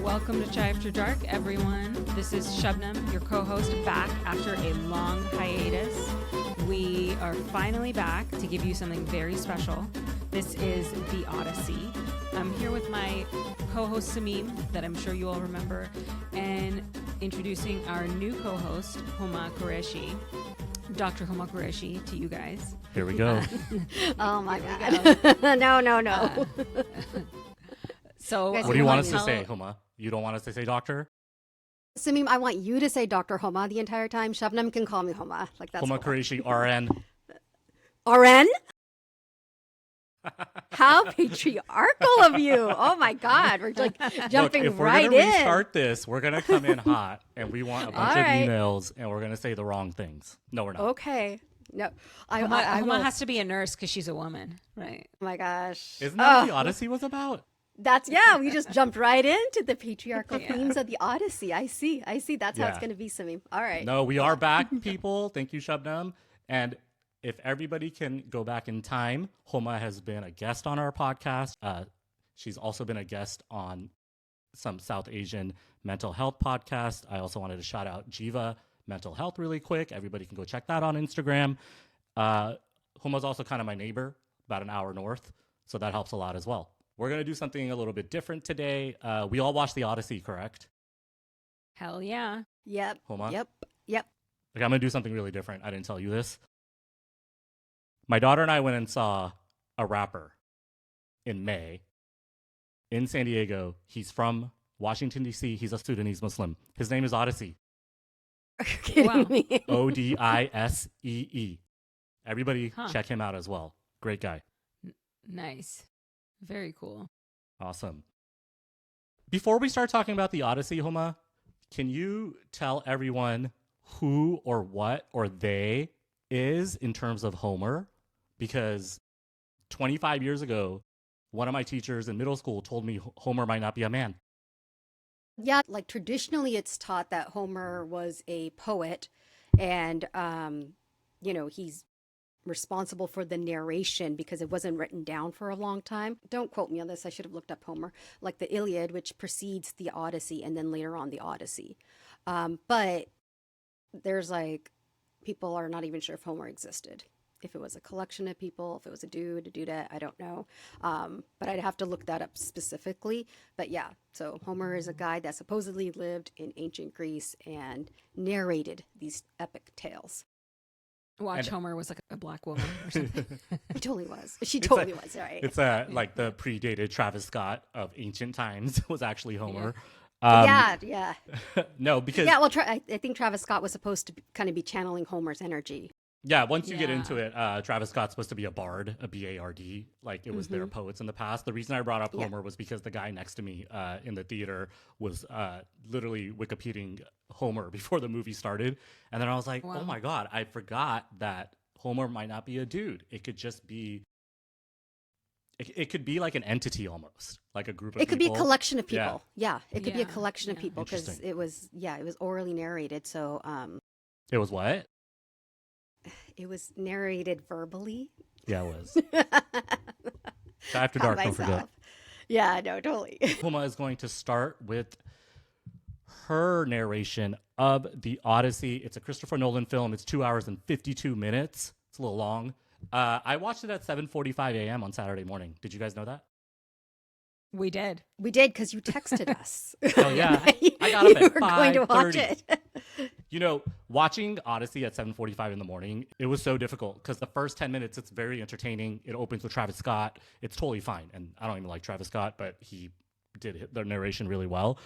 Welcome to Chai After Dark, everyone. This is Shubnam, your co-host, back after a long hiatus. We are finally back to give you something very special. This is the Odyssey. I'm here with my co-host Samim, that I'm sure you all remember, and introducing our new co-host, Homa Qureshi. Dr. Homa Qureshi to you guys. Here we go. Oh my God. No. So what do you want us to say, Homa? You don't want us to say doctor? Samim, I want you to say Dr. Homa the entire time. Shabnam can call me Homa. Like that's Homa Qureshi, RN. RN? How patriarchal of you. Oh my God. We're like jumping Look, if right we're going to in. restart this, we're going to come in hot and we want a bunch All of right. emails and we're going to say the wrong things. No, we're not. Okay. No. Homa will. has to be a nurse because she's a woman, right? Oh my gosh. Isn't that what the Odyssey was about? We just jumped right into the patriarchal themes of the Odyssey. I see. That's how it's going to be, Samim. All right. No, we are back, people. Thank you, Shubnam. And if everybody can go back in time, Homa has been a guest on our podcast. She's also been a guest on some South Asian mental health podcasts. I also wanted to shout out Jiva Mental Health really quick. Everybody can go check that on Instagram. Homa's also kind of my neighbor, about an hour north, so that helps a lot as well. We're going to do something a little bit different today. We all watched the Odyssey, correct? Hell yeah. Yep. Homa? Yep. Like, I'm going to do something really different. I didn't tell you this. My daughter and I went and saw a rapper in May in San Diego. He's from Washington, D.C. He's a Sudanese Muslim. His name is Odyssey. Are you kidding me? Odissee. Everybody check him out as well. Great guy. Nice. Very cool. Awesome. Before we start talking about the Odyssey, Homa, can you tell everyone who or what or they is in terms of Homer? Because 25 years ago, one of my teachers in middle school told me Homer might not be a man. Yeah, like traditionally it's taught that Homer was a poet and, he's responsible for the narration because it wasn't written down for a long time. Don't quote me on this. I should have looked up Homer. Like the Iliad, which precedes the Odyssey and then later on the Odyssey. But there's people are not even sure if Homer existed. If it was a collection of people, if it was a dudette, I don't know. But I'd have to look that up specifically. But yeah, so Homer is a guy that supposedly lived in ancient Greece and narrated these epic tales. Homer was like a black woman or something. He totally was. She totally was, right? It's like the predated Travis Scott of ancient times was actually Homer. Yeah. No, because... Yeah, well, I think Travis Scott was supposed to kind of be channeling Homer's energy. Yeah, once you get into it, Travis Scott's supposed to be a bard, a B-A-R-D. Like, it was their poets in the past. The reason I brought up Homer was because the guy next to me in the theater was literally Wikipediaing Homer before the movie started. And then I was like, oh my God, I forgot that Homer might not be a dude. It could just be... It could be like an entity almost, like a group of people. It could be a collection of people. Yeah, it could be a Yeah. collection of people because it was orally narrated. So... It was what? It was narrated verbally. Yeah, it was. After dark, don't forget. Yeah, no, totally. Homa is going to start with her narration of the Odyssey. It's a Christopher Nolan film. It's 2 hours and 52 minutes. It's a little long. I watched it at 7:45 a.m. on Saturday morning. Did you guys know that? We did because you texted us. Oh, yeah. I got up at 5:30. You were going to watch it. You know, watching Odyssey at 7:45 in the morning, it was so difficult because the first 10 minutes, it's very entertaining. It opens with Travis Scott. It's totally fine. And I don't even like Travis Scott, but he did the narration really well.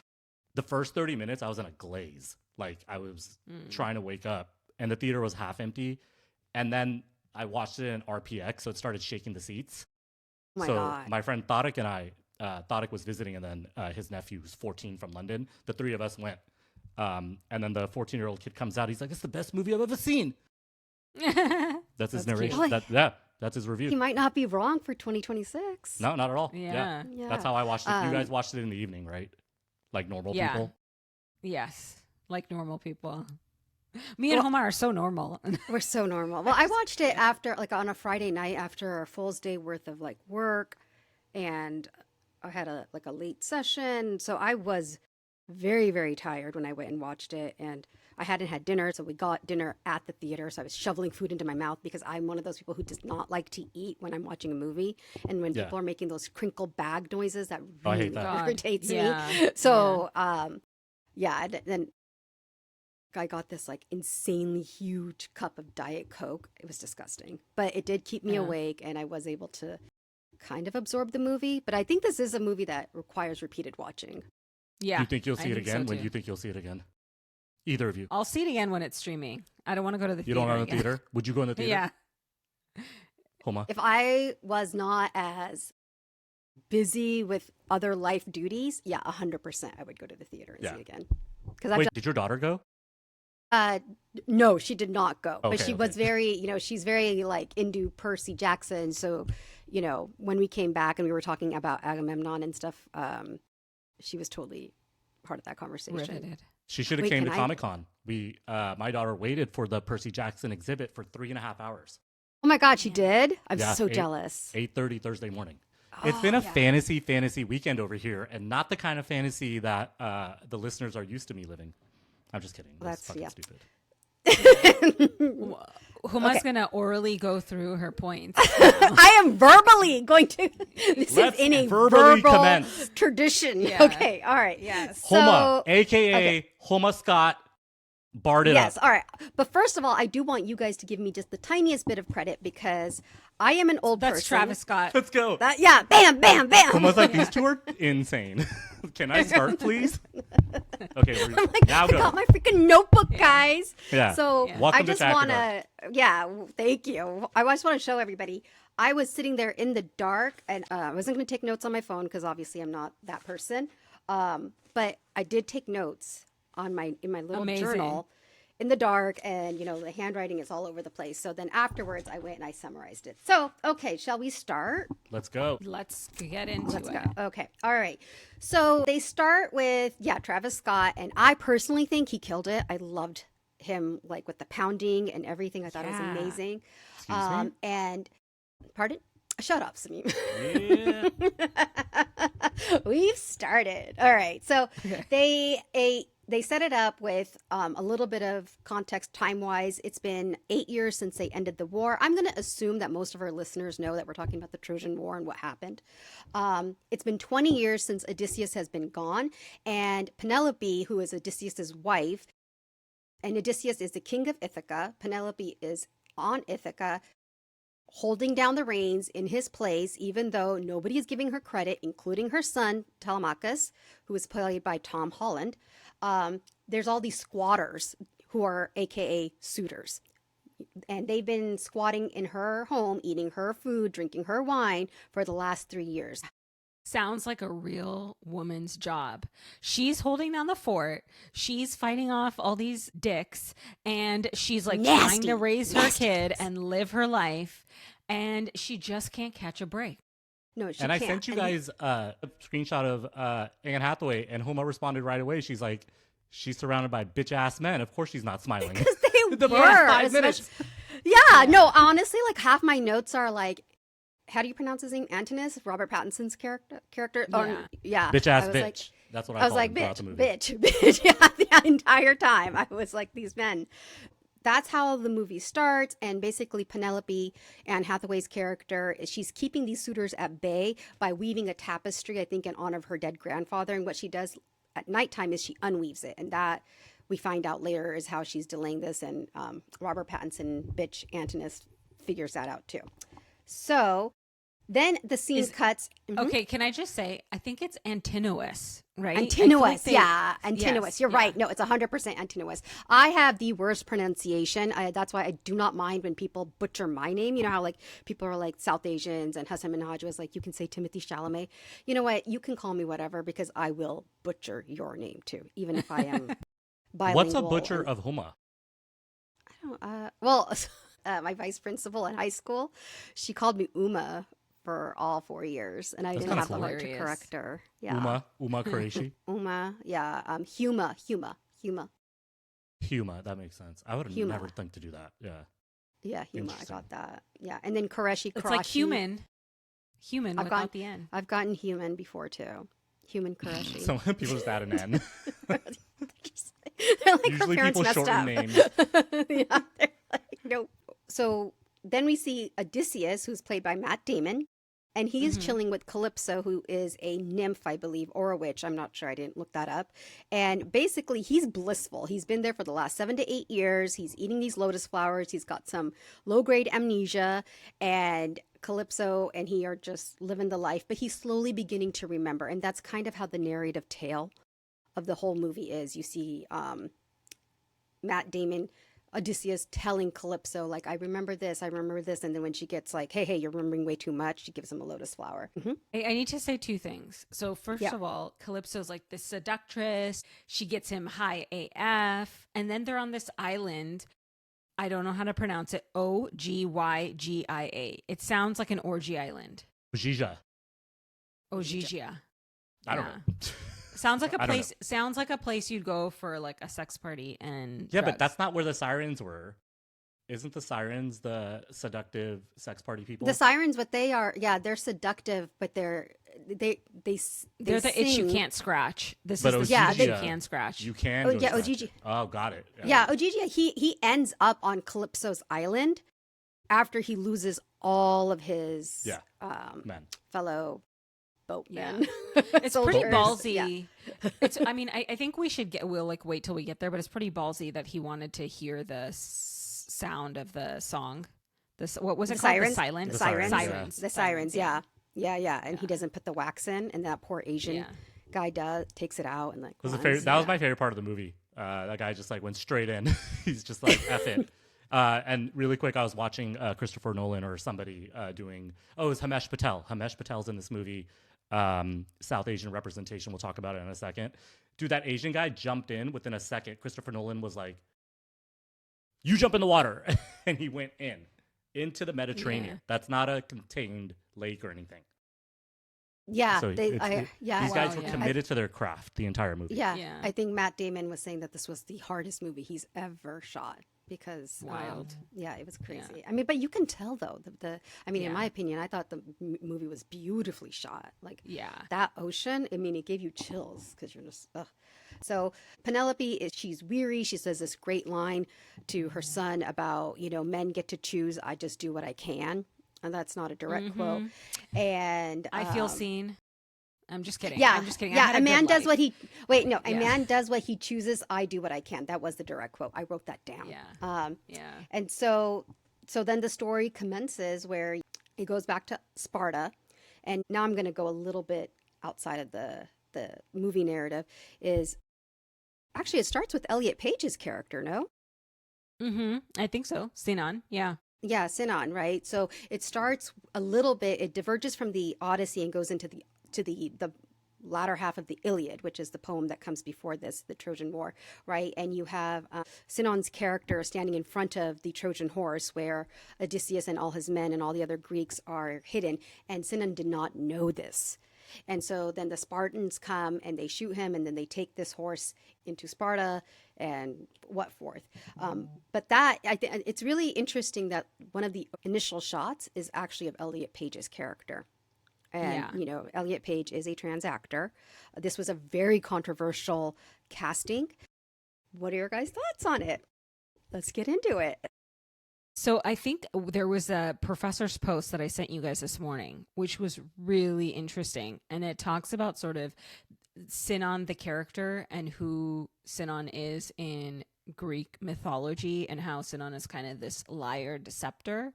The first 30 minutes, I was in a glaze. Like, I was trying to wake up, and the theater was half empty. And then I watched it in RPX, so it started shaking the seats. Oh my God. My friend Tariq and I, Tariq was visiting, and then his nephew, who's 14 from London, the three of us went. And then the 14-year-old kid comes out. He's like, "It's the best movie I've ever seen." That's his narration. That's his review. He might not be wrong for 2026. No, not at all. Yeah. That's how I watched it. You guys watched it in the evening, right? Like normal people? Yes, like normal people. Me and Homa are so normal. We're so normal. Well, I watched it after, on a Friday night after a full day worth of work, and I had a late session, so I was very, very tired when I went and watched it. And I hadn't had dinner, so we got dinner at the theater. So I was shoveling food into my mouth because I'm one of those people who does not like to eat when I'm watching a movie. And when people are making those crinkle bag noises, that really irritates me. So, and then I got this like insanely huge cup of Diet Coke. It was disgusting, but it did keep me awake, and I was able to kind of absorb the movie. But I think this is a movie that requires repeated watching. Yeah. Do you think you'll see it again? When do you think you'll see it again? Either of you. I'll see it again when it's streaming. I don't want to go to the theater. You don't want to go to the theater? Would you go in the theater? Yeah. Homa? If I was not as busy with other life duties, 100% I would go to the theater and see it again. Wait, did your daughter go? No, she did not go. Okay, but she was very, she's very like into Percy Jackson. So, when we came back and we were talking about Agamemnon and stuff, she was totally part of that conversation. Riveted. She should have came to Comic-Con. My daughter waited for the Percy Jackson exhibit for 3.5 hours. Oh my God, she did? I'm so jealous. 8:30 Thursday morning. It's been a fantasy weekend over here, and not the kind of fantasy that the listeners are used to me living. I'm just kidding. That's fucking stupid. Huma's going to orally go through her points. I am verbally going to. This is in a verbal commence. Tradition. Yeah. Okay. All right. Yes. Homa, a.k.a. Homa Scott, barred it up. Yes. All right. But first of all, I do want you guys to give me just the tiniest bit of credit because I am an old person. That's Travis Scott. Let's go. Bam, bam, bam. Homa's like, these two are insane. Can I start, please? Okay, now go. I got my freaking notebook, guys. Yeah. So Welcome I just want to, thank you. I just want to show everybody. I was sitting there in the dark, and I wasn't going to take notes on my phone because obviously I'm not that person. But I did take notes in my little journal in the dark, and the handwriting is all over the place. So then afterwards I went and I summarized it. So okay, shall we start? Let's go. Let's get into it. Go. Okay. All right. So they start with Travis Scott, and I personally think he killed it. I loved him, like with the pounding and everything. I thought it was amazing. Excuse me? And pardon? Shut up, Sameem. Yeah. We've started. All right. So they set it up with a little bit of context time-wise. It's been 8 years since they ended the war. I'm going to assume that most of our listeners know that we're talking about the Trojan War and what happened. It's been 20 years since Odysseus has been gone, and Penelope, who is Odysseus's wife, and Odysseus is the king of Ithaca. Penelope is on Ithaca, holding down the reins in his place, even though nobody is giving her credit, including her son, Telemachus, who is played by Tom Holland. There's all these squatters who are AKA suitors. And they've been squatting in her home, eating her food, drinking her wine for the last 3 years. Sounds like a real woman's job. She's holding down the fort. She's fighting off all these dicks. And she's like trying to raise her kid and live her life. And she just can't catch a break. No, she can't. I sent you guys a screenshot of Anne Hathaway, and Homa responded right away. She's like, she's surrounded by bitch-ass men. Of course she's not smiling. Because they the were. first 5 minutes. No, honestly, like half my notes are like, how do you pronounce his name? Antinous, Robert Pattinson's character. Bitch-ass bitch. Like, that's what I was call like, him throughout the movie. bitch. Yeah, the entire time. I was like, these men. That's how the movie starts, and basically Penelope, Anne Hathaway's character, she's keeping these suitors at bay by weaving a tapestry, I think, in honor of her dead grandfather. And what she does at nighttime is she unweaves it, and that we find out later is how she's delaying this. And Robert Pattinson, bitch Antinous, figures that out too. So then the scene cuts. Mm-hmm. Okay, can I just say, I think it's Antinous, right? Antinous, Antinous. Yes, you're right. No, it's 100% Antinous. I have the worst pronunciation. That's why I do not mind when people butcher my name. You know how like people are like South Asians, and Hassan Minhaj was like, you can say Timothy Chalamet. You know what? You can call me whatever because I will butcher your name too, even if I am bilingual. What's a butcher of Homa? I don't. My vice principal in high school, she called me Uma for all 4 years, and I didn't have the heart to correct her. Yeah, Uma Qureshi. Uma, yeah, Huma. Huma, that makes sense. I would have never think to do that. Yeah, Huma. I got that. Yeah, and then Qureshi. It's like human without the end. I've gotten human before too. Human Koreshi. Some people just add an N. They're like, Usually her parents people messed shorten up. names. Yeah, they're like, nope. So then we see Odysseus, who's played by Matt Damon, and he is chilling with Calypso, who is a nymph, I believe, or a witch. I'm not sure. I didn't look that up. And basically, he's blissful. He's been there for the last 7 to 8 years. He's eating these lotus flowers. He's got some low-grade amnesia, and Calypso and he are just living the life, but he's slowly beginning to remember. And that's kind of how the narrative tale of the whole movie is. You see Matt Damon, Odysseus, telling Calypso, like, I remember this. And then when she gets like, hey, you're remembering way too much, she gives him a lotus flower. I need to say two things. So first of all, Calypso's like this seductress. She gets him high AF. And then they're on this island. I don't know how to pronounce it. OgYgia. It sounds like an orgy island. Ojija. Ogygia. I don't know. Sounds like a I don't place. Sounds like a place you'd go for like a sex party and Yeah, drugs. but that's not where the sirens were. Isn't the sirens the seductive sex party people? The sirens, what they are, they're seductive, but they're they're the sing. itch you can't scratch. This But is the Ogygia, itch you can scratch. You can. Oh, go yeah, scratch Ogygia. it. Oh, got it. Yeah, Ogygia, he ends up on Calypso's island after he loses all of his Man. fellow boatmen. It's pretty Soldiers. ballsy. Yeah. It's. I mean, I think we should get. We'll like wait till we get there, but it's pretty ballsy that he wanted to hear the sound of the song. This what was it The called? sirens? The silence. The sirens, Sirens. The sirens, yeah. And he doesn't put the wax in, and that poor Asian guy takes it out and like. That was my favorite part of the movie. That guy just like went straight in. He's just like F it. And really quick, I was watching Christopher Nolan or somebody doing. Oh, it's Hamesh Patel. Hamesh Patel's in this movie. South Asian representation. We'll talk about it in a second. Dude, that Asian guy jumped in within a second. Christopher Nolan was like, "You jump in the water," and he went into the Mediterranean. Yeah. That's not a contained lake or anything. Yeah, So these guys were yeah. committed to their craft the entire movie. Yeah. I think Matt Damon was saying that this was the hardest movie he's ever shot because Wild. it was crazy. I mean, but you can tell though in my opinion, I thought the movie was beautifully shot. Like that ocean, I mean, it gave you chills because you're just ugh. So Penelope she's weary. She says this great line to her son about, men get to choose. I just do what I can. And that's not a direct quote. And I feel seen. I'm just kidding. Yeah, I'm just kidding. Yeah, a man does what he. Wait, no, a Yeah. man does what he chooses. I do what I can. That was the direct quote. I wrote that down. Yeah. And so then the story commences where it goes back to Sparta, and now I'm going to go a little bit outside of the movie narrative. Is actually it starts with Elliot Page's character. No. I think so. Sinan. Yeah. Yeah, Sinan, right? So it starts a little bit, it diverges from the Odyssey and goes into the latter half of the Iliad, which is the poem that comes before this, the Trojan War, right? And you have Sinan's character standing in front of the Trojan horse where Odysseus and all his men and all the other Greeks are hidden. And Sinan did not know this. And so then the Spartans come and they shoot him, and then they take this horse into Sparta and what forth. But that, I think it's really interesting that one of the initial shots is actually of Elliot Page's character. And, Elliot Page is a trans actor. This was a very controversial casting. What are your guys' thoughts on it? Let's get into it. So I think there was a professor's post that I sent you guys this morning, which was really interesting. And it talks about sort of Sinan, the character, and who Sinan is in Greek mythology, and how Sinan is kind of this liar, deceptor.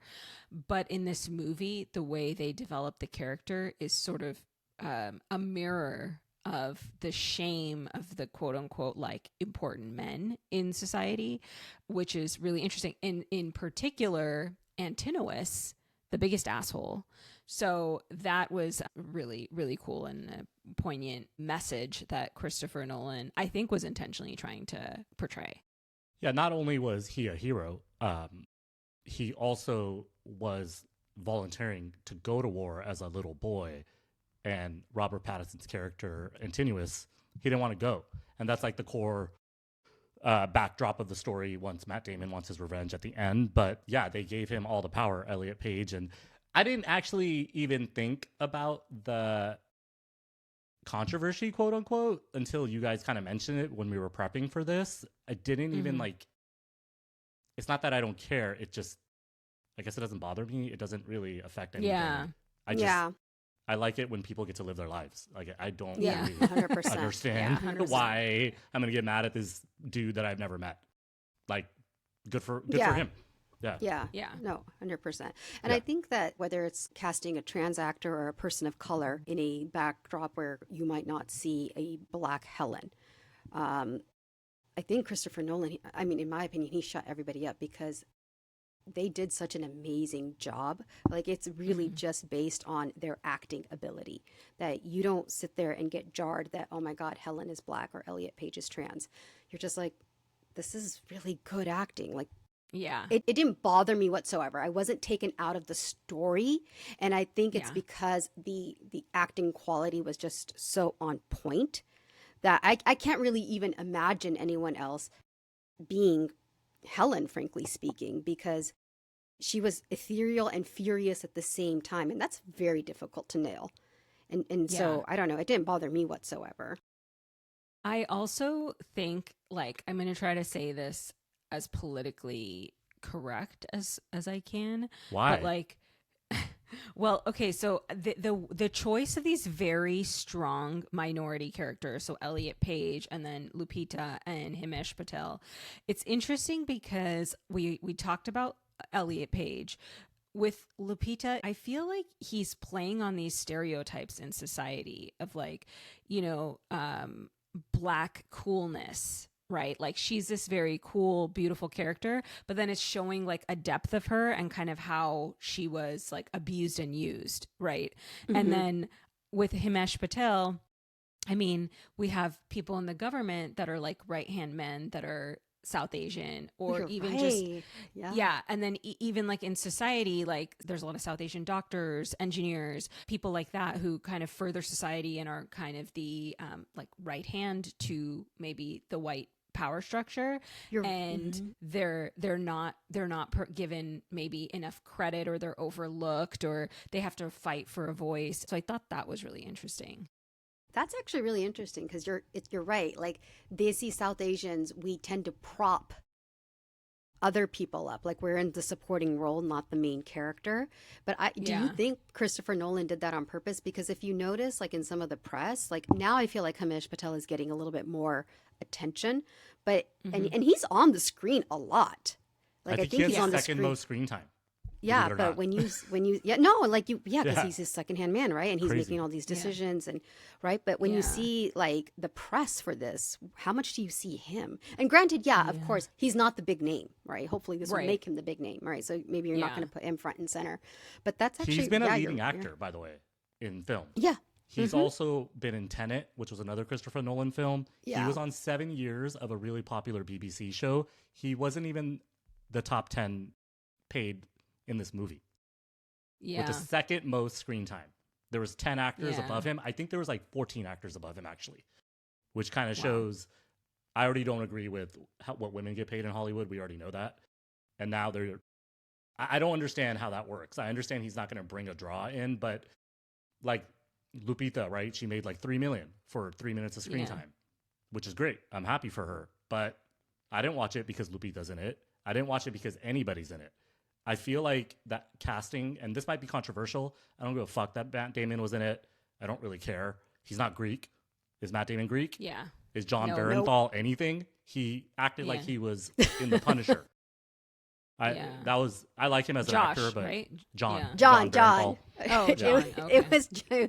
But in this movie, the way they develop the character is sort of a mirror of the shame of the quote unquote like important men in society, which is really interesting. In particular, Antinous, the biggest asshole. So that was really, really cool and a poignant message that Christopher Nolan, I think, was intentionally trying to portray. Yeah, not only was he a hero, he also was volunteering to go to war as a little boy. And Robert Pattinson's character, Antinous, he didn't want to go. And that's like the core backdrop of the story once Matt Damon wants his revenge at the end. But yeah, they gave him all the power, Elliot Page. And I didn't actually even think about the controversy, quote unquote, until you guys kind of mentioned it when we were prepping for this. I didn't even like. It's not that I don't care. It just, I guess, it doesn't bother me. It doesn't really affect anything. Yeah. I like it when people get to live their lives. Like, I don't Yeah, really 100%. understand 100%. why I'm gonna get mad at this dude that I've never met. Like, good for him. Yeah. Yeah. No, 100%. And I think that whether it's casting a trans actor or a person of color in a backdrop where you might not see a black Helen, I think Christopher Nolan, I mean, in my opinion, he shut everybody up because they did such an amazing job. Like, it's really just based on their acting ability that you don't sit there and get jarred that, oh my God, Helen is black or Elliot Page is trans. You're just like, this is really good acting. Like, Yeah. it didn't bother me whatsoever. I wasn't taken out of the story. And I think it's because the acting quality was just so on point that I can't really even imagine anyone else being Helen, frankly speaking, because she was ethereal and furious at the same time. And that's very difficult to nail. And so, I don't know, it didn't bother me whatsoever. I also think, like, I'm going to try to say this as politically correct as I can. Why? But like, well, okay, so the choice of these very strong minority characters, so Elliot Page and then Lupita and Himesh Patel, it's interesting because we talked about Elliot Page. With Lupita, I feel like he's playing on these stereotypes in society of, like, you know, black coolness, right? Like, she's this very cool, beautiful character, but then it's showing like a depth of her and kind of how she was like abused and used, right? And then with Himesh Patel, I mean, we have people in the government that are like right-hand men that are South Asian, or You're even right. just and then even like in society, like there's a lot of South Asian doctors, engineers, people like that who kind of further society and are kind of the like right hand to maybe the white power structure. They're not given maybe enough credit, or they're overlooked, or they have to fight for a voice. So I thought that was really interesting. That's actually really interesting because you're right. Like, they see South Asians, we tend to prop other people up. Like, we're in the supporting role, not the main character. But do you think Christopher Nolan did that on purpose? Because if you notice, like in some of the press, like now I feel like Himesh Patel is getting a little bit more attention, but and he's on the screen a lot. Like, I think he he's has on the second screen. most screen time. Yeah, believe it or but not. when you because he's his second-hand man, right? And he's Crazy. making all these decisions and right. But when you see like the press for this, how much do you see him? And granted, of course, he's not the big name, right? Hopefully, this will make him the big name, right? So maybe you're not going to put him front and center. But that's actually He's been a leading actor, by the way, in film. Yeah. He's also been in Tenet, which was another Christopher Nolan film. Yeah. He was on 7 years of a really popular BBC show. He wasn't even the top 10 paid in this movie. Yeah. With the second most screen time. There was 10 actors above him. I think there was like 14 actors above him, actually. Which kind of shows, I already don't agree with what women get paid in Hollywood. We already know that. And now I don't understand how that works. I understand he's not going to bring a draw in, but like Lupita, right? She made like $3 million for 3 minutes of screen time, which is great. I'm happy for her. But I didn't watch it because Lupita's in it. I didn't watch it because anybody's in it. I feel like that casting, and this might be controversial, I don't give a fuck that Matt Damon was in it. I don't really care. He's not Greek. Is Matt Damon Greek? Yeah. Is John Barenthal anything? He acted like he was in The Punisher. I like him as an actor, but right? John. John. Oh, John. It was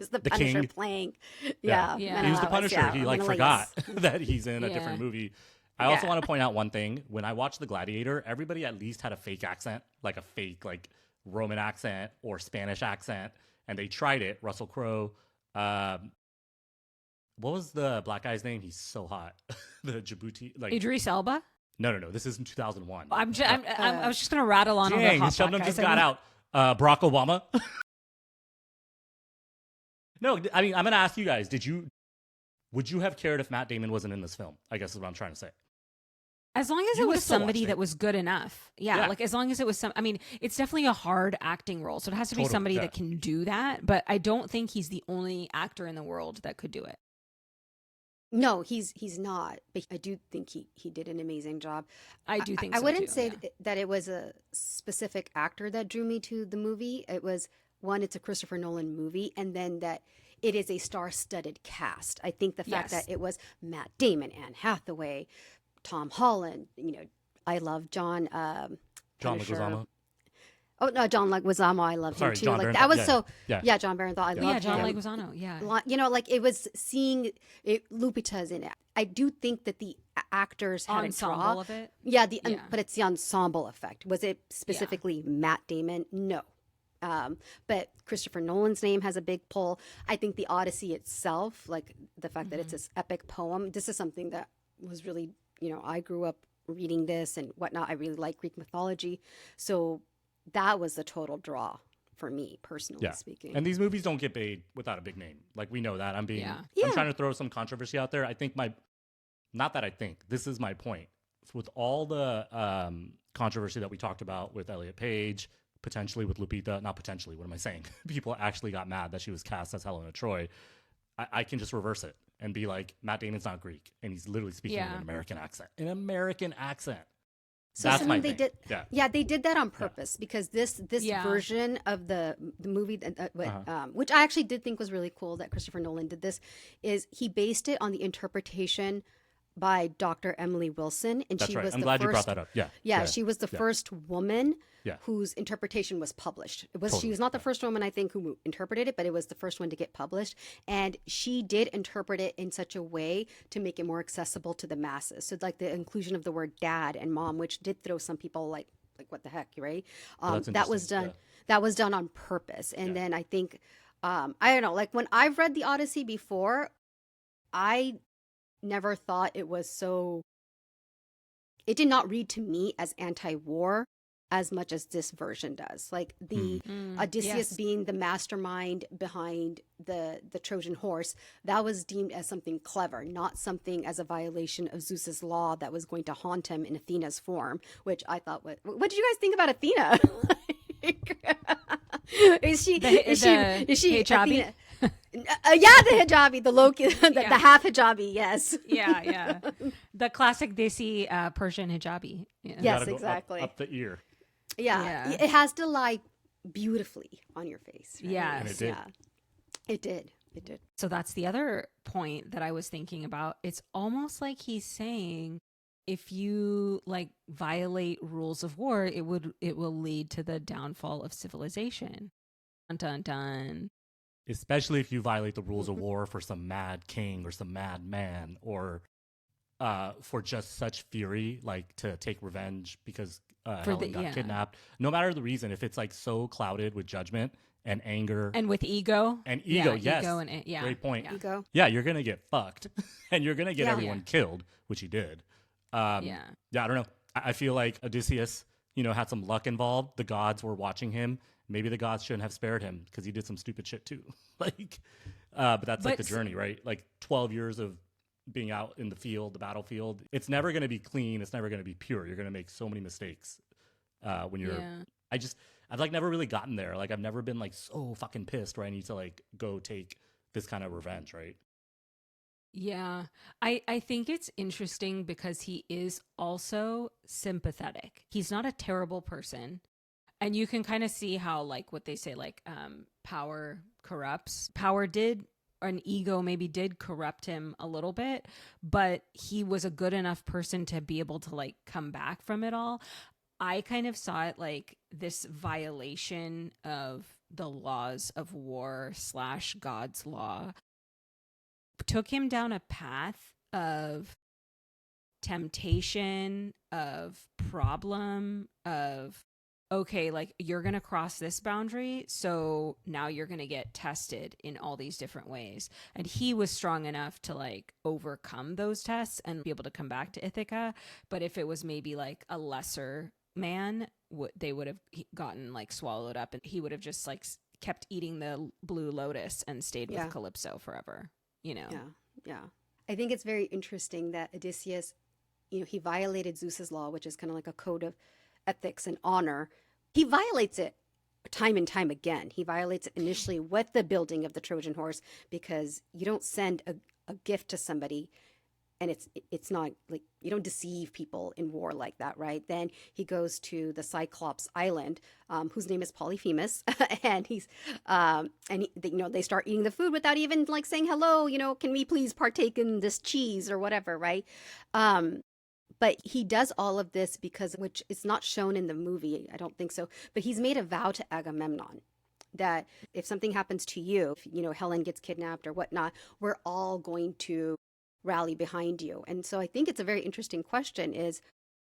the Punisher King. playing. Yeah. Yeah. He was the Punisher. He like Menelaus. forgot that he's in a different movie. I also want to point out one thing. When I watched The Gladiator, everybody at least had a fake accent, like a fake like Roman accent or Spanish accent, and they tried it. Russell Crowe. What was the black guy's name? He's so hot. The Djibouti, like Idris Elba. No. This is in 2001. I was just gonna rattle on all the hot Sheldon black just guys. got out. Barack Obama. No, I mean I'm gonna ask you guys. Would you have cared if Matt Damon wasn't in this film? I guess is what I'm trying to say. As long as You it would've was still somebody watched that it. was good enough. Yeah, Yeah. like as long as it was I mean, it's definitely a hard acting role. So it has to be Totally, somebody yeah. that can do that. But I don't think he's the only actor in the world that could do it. No, he's not. But I do think he did an amazing job. I do think I so wouldn't too. say Yeah. that it was a specific actor that drew me to the movie. It was one, it's a Christopher Nolan movie, and then that it is a star-studded cast. I think the fact Yes. that it was Matt Damon, Anne Hathaway, Tom Holland. I love John. John Punisher. Leguizamo. Oh no, John Leguizamo. I love Sorry, him too. John Like Barenthal. that was Yeah, so. yeah. Yeah, John Barenthal. I Yeah, love John him. Leguizamo. Yeah. Like it was seeing it. Lupita's in it. I do think that the actors had Ensemble a draw. of it. Yeah, Yeah. but it's the ensemble effect. Was it specifically Matt Damon? No. But Christopher Nolan's name has a big pull. I think the Odyssey itself, like the fact that it's this epic poem, this is something that was really, I grew up reading this and whatnot. I really like Greek mythology. So that was the total draw for me, personally speaking. And these movies don't get made without a big name. Like, we know that. I'm Yeah. trying to throw some controversy out there. I think this is my point. With all the controversy that we talked about with Elliot Page, potentially with Lupita, not potentially, what am I saying? People actually got mad that she was cast as Helena Troy. I can just reverse it and be like, Matt Damon's not Greek, and he's literally speaking in an American accent. An American accent. So That's my they thing. did. Yeah, they did that on purpose because this version of the movie, which I actually did think was really cool that Christopher Nolan did this, is he based it on the interpretation by Dr. Emily Wilson, and That's she right. was I'm the glad first. you brought that up. Yeah. She was the first woman Yeah. whose interpretation was published. She Totally. was not the first woman, I think, who interpreted it, but it was the first one to get published. And she did interpret it in such a way to make it more accessible to the masses. So like the inclusion of the word dad and mom, which did throw some people like what the heck, right? That's That was interesting. done. That was done on purpose. And then I think, I don't know, like when I've read the Odyssey before, I never thought it was so. It did not read to me as anti-war as much as this version does. Like the Odysseus being the mastermind behind the Trojan horse, that was deemed as something clever, not something as a violation of Zeus's law that was going to haunt him in Athena's form, which I thought, what did you guys think about Athena? Is she hijabi? Athena? The hijabi, the Loki, the half hijabi, yes. Yeah. The classic desi Persian hijabi. Yeah. Yes, Gotta go exactly. up the ear. Yeah. It has to lie beautifully on your face. Right? Yes. And it did. Yeah. It did. So that's the other point that I was thinking about. It's almost like he's saying, if you like violate rules of war, it will lead to the downfall of civilization. Dun dun dun. Especially if you violate the rules of war for some mad king or some mad man, or for just such fury, like to take revenge because Helen got kidnapped. No matter the reason, if it's like so clouded with judgment and anger and with ego. Yes. Ego and, Great point. Yeah. Ego. Yeah, you're going to get fucked and you're going to get everyone killed, which he did. I don't know. I feel like Odysseus, had some luck involved. The gods were watching him. Maybe the gods shouldn't have spared him because he did some stupid shit too. But that's like the journey, right? Like 12 years of being out in the field, the battlefield. It's never going to be clean. It's never going to be pure. You're going to make so many mistakes when you're. Yeah. I've like never really gotten there. Like I've never been like so fucking pissed where I need to like go take this kind of revenge, right? Yeah. I think it's interesting because he is also sympathetic. He's not a terrible person. And you can kind of see how, like, what they say, like, power corrupts. Power did, or an ego maybe did corrupt him a little bit, but he was a good enough person to be able to, like, come back from it all. I kind of saw it like this violation of the laws of war / God's law took him down a path of temptation, of problem, of okay, like you're going to cross this boundary. So now you're going to get tested in all these different ways. And he was strong enough to like overcome those tests and be able to come back to Ithaca. But if it was maybe like a lesser man, they would have gotten like swallowed up and he would have just like kept eating the blue lotus and stayed with Calypso forever, Yeah. I think it's very interesting that Odysseus, he violated Zeus's law, which is kind of like a code of ethics and honor. He violates it time and time again. He violates it initially with the building of the Trojan horse, because you don't send a gift to somebody and it's not like, you don't deceive people in war like that, right? Then he goes to the Cyclops Island, whose name is Polyphemus, and they start eating the food without even like saying hello. Can we please partake in this cheese or whatever, right? But he does all of this because, which is not shown in the movie, I don't think so, but he's made a vow to Agamemnon that if something happens to you, if Helen gets kidnapped or whatnot, we're all going to rally behind you. And so I think it's a very interesting question, is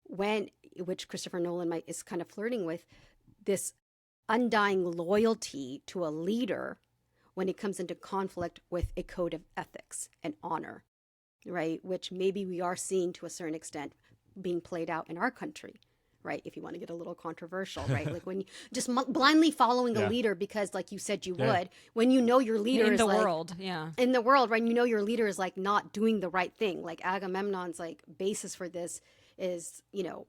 which Christopher Nolan is kind of flirting with, this undying loyalty to a leader when it comes into conflict with a code of ethics and honor, right? Which maybe we are seeing to a certain extent being played out in our country, right? If you want to get a little controversial, right? Like when you just blindly following a leader because, like you said, you would, when your leader in is the like, world, in the world, right? Your leader is like not doing the right thing. Like Agamemnon's like basis for this is,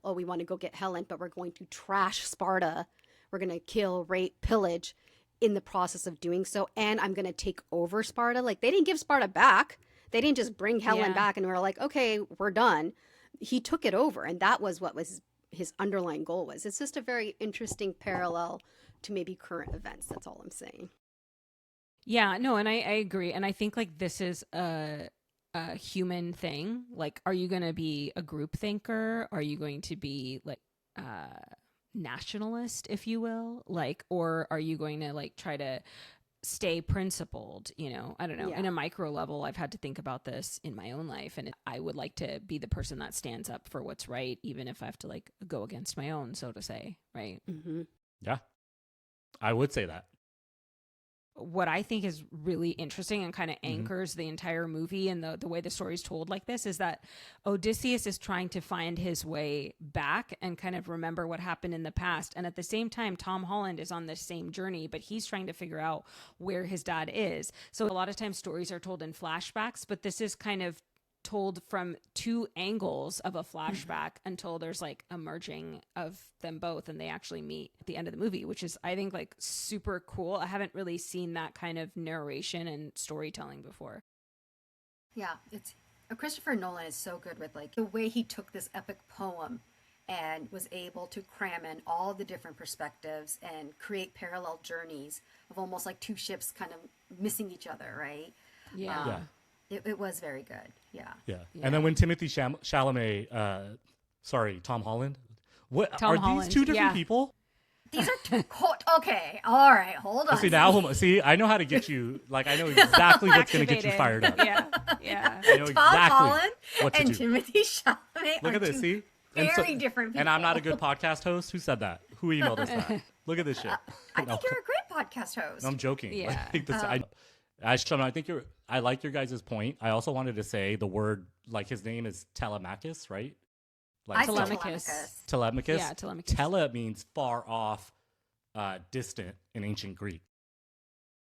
oh, we want to go get Helen, but we're going to trash Sparta. We're going to kill, rape, pillage in the process of doing so. And I'm going to take over Sparta. Like they didn't give Sparta back. They didn't just bring Helen back and we're like, okay, we're done. He took it over. And that was what was his underlying goal was. It's just a very interesting parallel to maybe current events. That's all I'm saying. Yeah, no, and I agree. And I think like this is a human thing. Like, are you going to be a group thinker? Are you going to be like nationalist, if you will? Like, or are you going to like try to stay principled? I don't know. Yeah. In a micro level, I've had to think about this in my own life, and I would like to be the person that stands up for what's right, even if I have to like go against my own, so to say, right? Mm-hmm. Yeah, I would say that. What I think is really interesting and kind of anchors the entire movie and the way the story's told like this is that Odysseus is trying to find his way back and kind of remember what happened in the past. And at the same time, Tom Holland is on this same journey, but he's trying to figure out where his dad is. So a lot of times stories are told in flashbacks, but this is kind of told from two angles of a flashback until there's like a merging of them both and they actually meet at the end of the movie, which is, I think, like super cool. I haven't really seen that kind of narration and storytelling before. Yeah, it's Christopher Nolan is so good with like the way he took this epic poem and was able to cram in all the different perspectives and create parallel journeys of almost like two ships kind of missing each other, right? Yeah. It was very good. Yeah. And then when Timothy Chalamet, Tom Holland, Tom are Holland, these two different people? These are two. Okay. All right. Hold on. See, I know how to get you. Like, I know exactly what's going to get you fired up. Yeah. I know Tom exactly Holland what to and do. Timothy Chalamet. Look at this. See, very different people. And I'm not a good podcast host. Who said that? Who emailed us that? Look at this shit. I think you're a great podcast host. No, I'm joking. Yeah. I like your guys' point. I also wanted to say the word, like his name is Telemachus, right? Like Telemachus. Telemachus. Yeah, Telemachus. Tele means far off, distant in ancient Greek.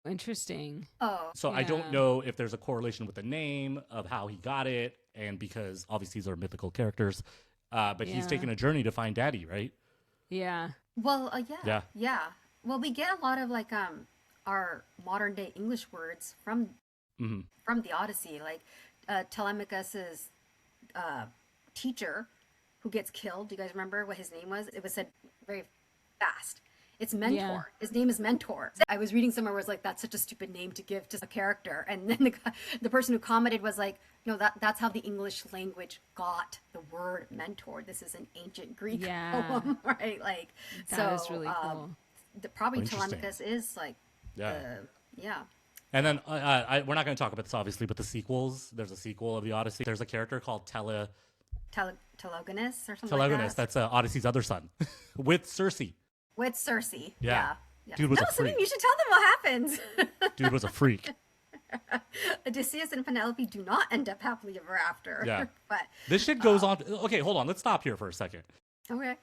Interesting. Oh. So I don't know if there's a correlation with the name of how he got it, and because obviously these are mythical characters, but he's taking a journey to find Daddy, right? Yeah. Well, yeah. Well, we get a lot of like our modern day English words from the Odyssey, like Telemachus's teacher who gets killed. Do you guys remember what his name was? It was said very fast. It's Mentor. Yeah. His name is Mentor. I was reading somewhere where it was like, that's such a stupid name to give to a character. And then the person who commented was like, that's how the English language got the word mentor. This is an ancient Greek poem, right? Like, that is really cool. Probably Telemachus is like, And then we're not going to talk about this obviously, but the sequels. There's a sequel of the Odyssey. There's a character called Telegonus or something. Telegonus. That's Odyssey's other son, with Circe. With Circe. Yeah. Yeah. Dude was a freak. You should tell them what happens. Dude was a freak. Odysseus and Penelope do not end up happily ever after. Yeah. But this shit goes on. Okay, hold on. Let's stop here for a second. Okay.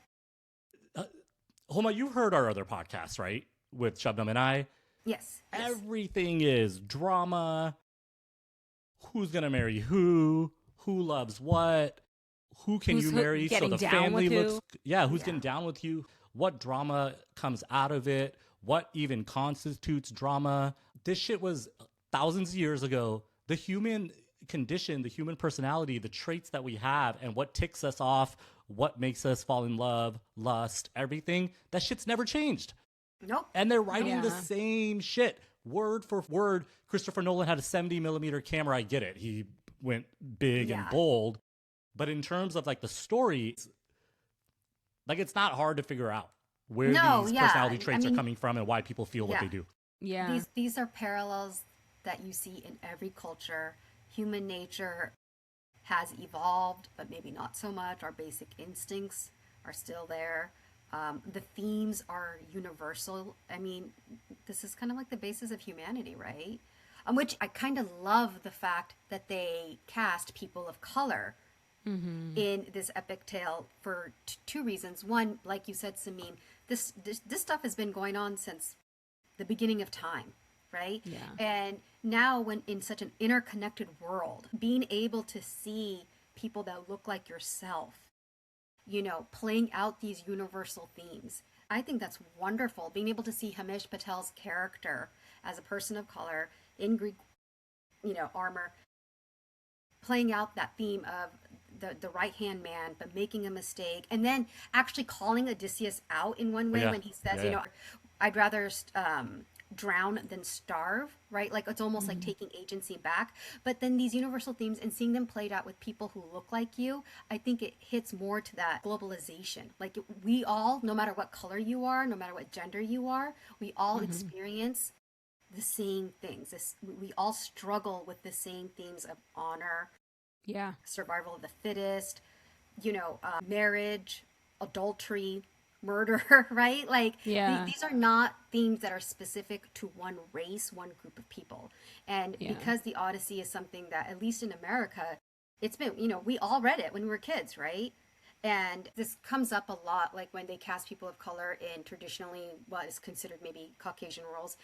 Homa, you've heard our other podcasts, right? With Shabnam and I. Yes. Everything is drama. Who's going to marry who? Who loves what? who can Who's you marry so getting the down family with looks who's getting down with you, what drama comes out of it, what even constitutes drama. This shit was thousands of years ago. The human condition, the human personality, the traits that we have, and what ticks us off, what makes us fall in love, lust, everything, that shit's never changed. Nope. And they're writing the Yeah. same shit word for word. Christopher Nolan had a 70 millimeter camera. I get it. He went big and bold. But in terms of like the story, like it's not hard to figure out where these personality traits are coming from and why people feel what they do. Yeah. These are parallels that you see in every culture. Human nature has evolved, but maybe not so much. Our basic instincts are still there. The themes are universal. I mean, this is kind of like the basis of humanity, right? Which I kind of love the fact that they cast people of color in this epic tale for two reasons. One, like you said, Samin, this stuff has been going on since the beginning of time, right? Yeah. And now, when in such an interconnected world, being able to see people that look like yourself, you know, playing out these universal themes, I think that's wonderful. Being able to see Himesh Patel's character as a person of color in Greek, you know, armor, playing out that theme of the right-hand man, but making a mistake, and then actually calling Odysseus out in one way when he says, you know, I'd rather drown than starve, right? Like it's almost like taking agency back. But then these universal themes and seeing them played out with people who look like you, I think it hits more to that globalization. Like we all, no matter what color you are, no matter what gender you are, we all experience the same things. We all struggle with the same themes of honor, survival of the fittest, you know, marriage, adultery, murder, right? Like these are not themes that are specific to one race, one group of people. And because the Odyssey is something that, at least in America, it's been, you know, we all read it when we were kids, right? And this comes up a lot, like when they cast people of color in traditionally what is considered maybe Caucasian roles.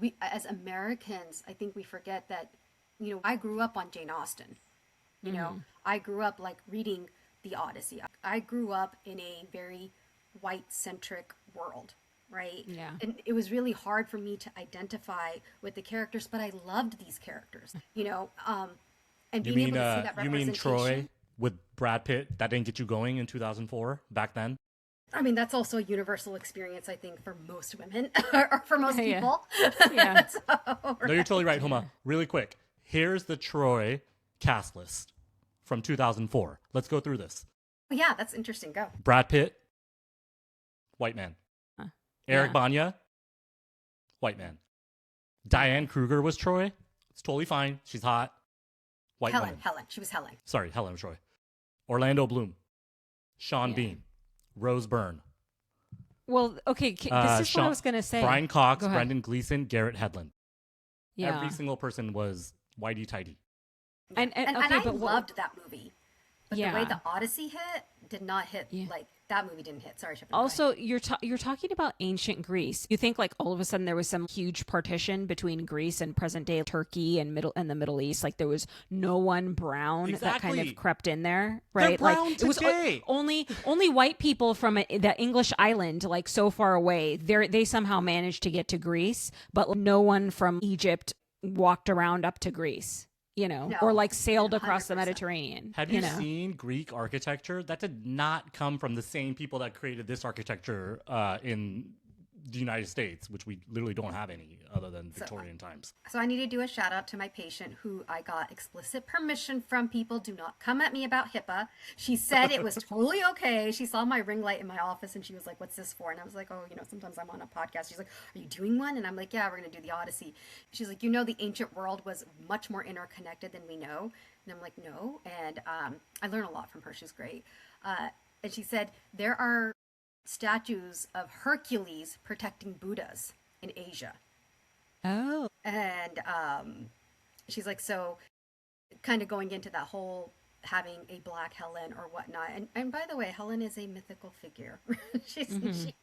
We, as Americans, I think we forget that, you know, I grew up on Jane Austen. You know, I grew up like reading the Odyssey. I grew up in a very white-centric world, right? Yeah. And it was really hard for me to identify with the characters, but I loved these characters, you know, and being able to see that representation. You mean Troy with Brad Pitt? That didn't get you going in 2004 back then? I mean, that's also a universal experience, I think, for most women or for most people. Yeah. So, No, you're totally right, Homa. Really quick. Here's the Troy cast list from 2004. Let's go through this. Yeah, that's interesting. Go. Brad Pitt, white man. Eric Banya, white man. Diane Kruger was Troy. It's totally fine. She's hot. White woman. Helen. She was Helen. Sorry, Helen Troy. Orlando Bloom. Sean Bean. Rose Byrne. Well, okay, this is what I was going to say. Brian Cox, Brendan Gleeson, Garrett Hedlund. Yeah. Every single person was whitey-tighty. And I loved that movie. But the way the Odyssey hit did not hit like that movie didn't hit. Sorry, Shepard. Also, you're talking about ancient Greece. You think like all of a sudden there was some huge partition between Greece and present day Turkey and the Middle East. Like there was no one brown that kind of crept in there, right? They're brown like it was only white people from the English island, like so far away. They somehow managed to get to Greece, but no one from Egypt walked around up to Greece. You know, or like sailed across 100%. The Mediterranean. Have you seen Greek architecture? That did not come from the same people that created this architecture in the United States, which we literally don't have any other than Victorian times. So I need to do a shout out to my patient who I got explicit permission from. People, do not come at me about HIPAA. She said it was totally okay. She saw my ring light in my office and she was like, what's this for? And I was like, oh, you know, sometimes I'm on a podcast. She's like, are you doing one? And I'm like, yeah, we're going to do the Odyssey. She's like, you know, the ancient world was much more interconnected than we know. And I'm like, no. And I learned a lot from her. She's great. And she said, there are statues of Hercules protecting Buddhas in Asia. Oh. And she's like, so kind of going into that whole having a black Helen or whatnot. And by the way, Helen is a mythical figure. She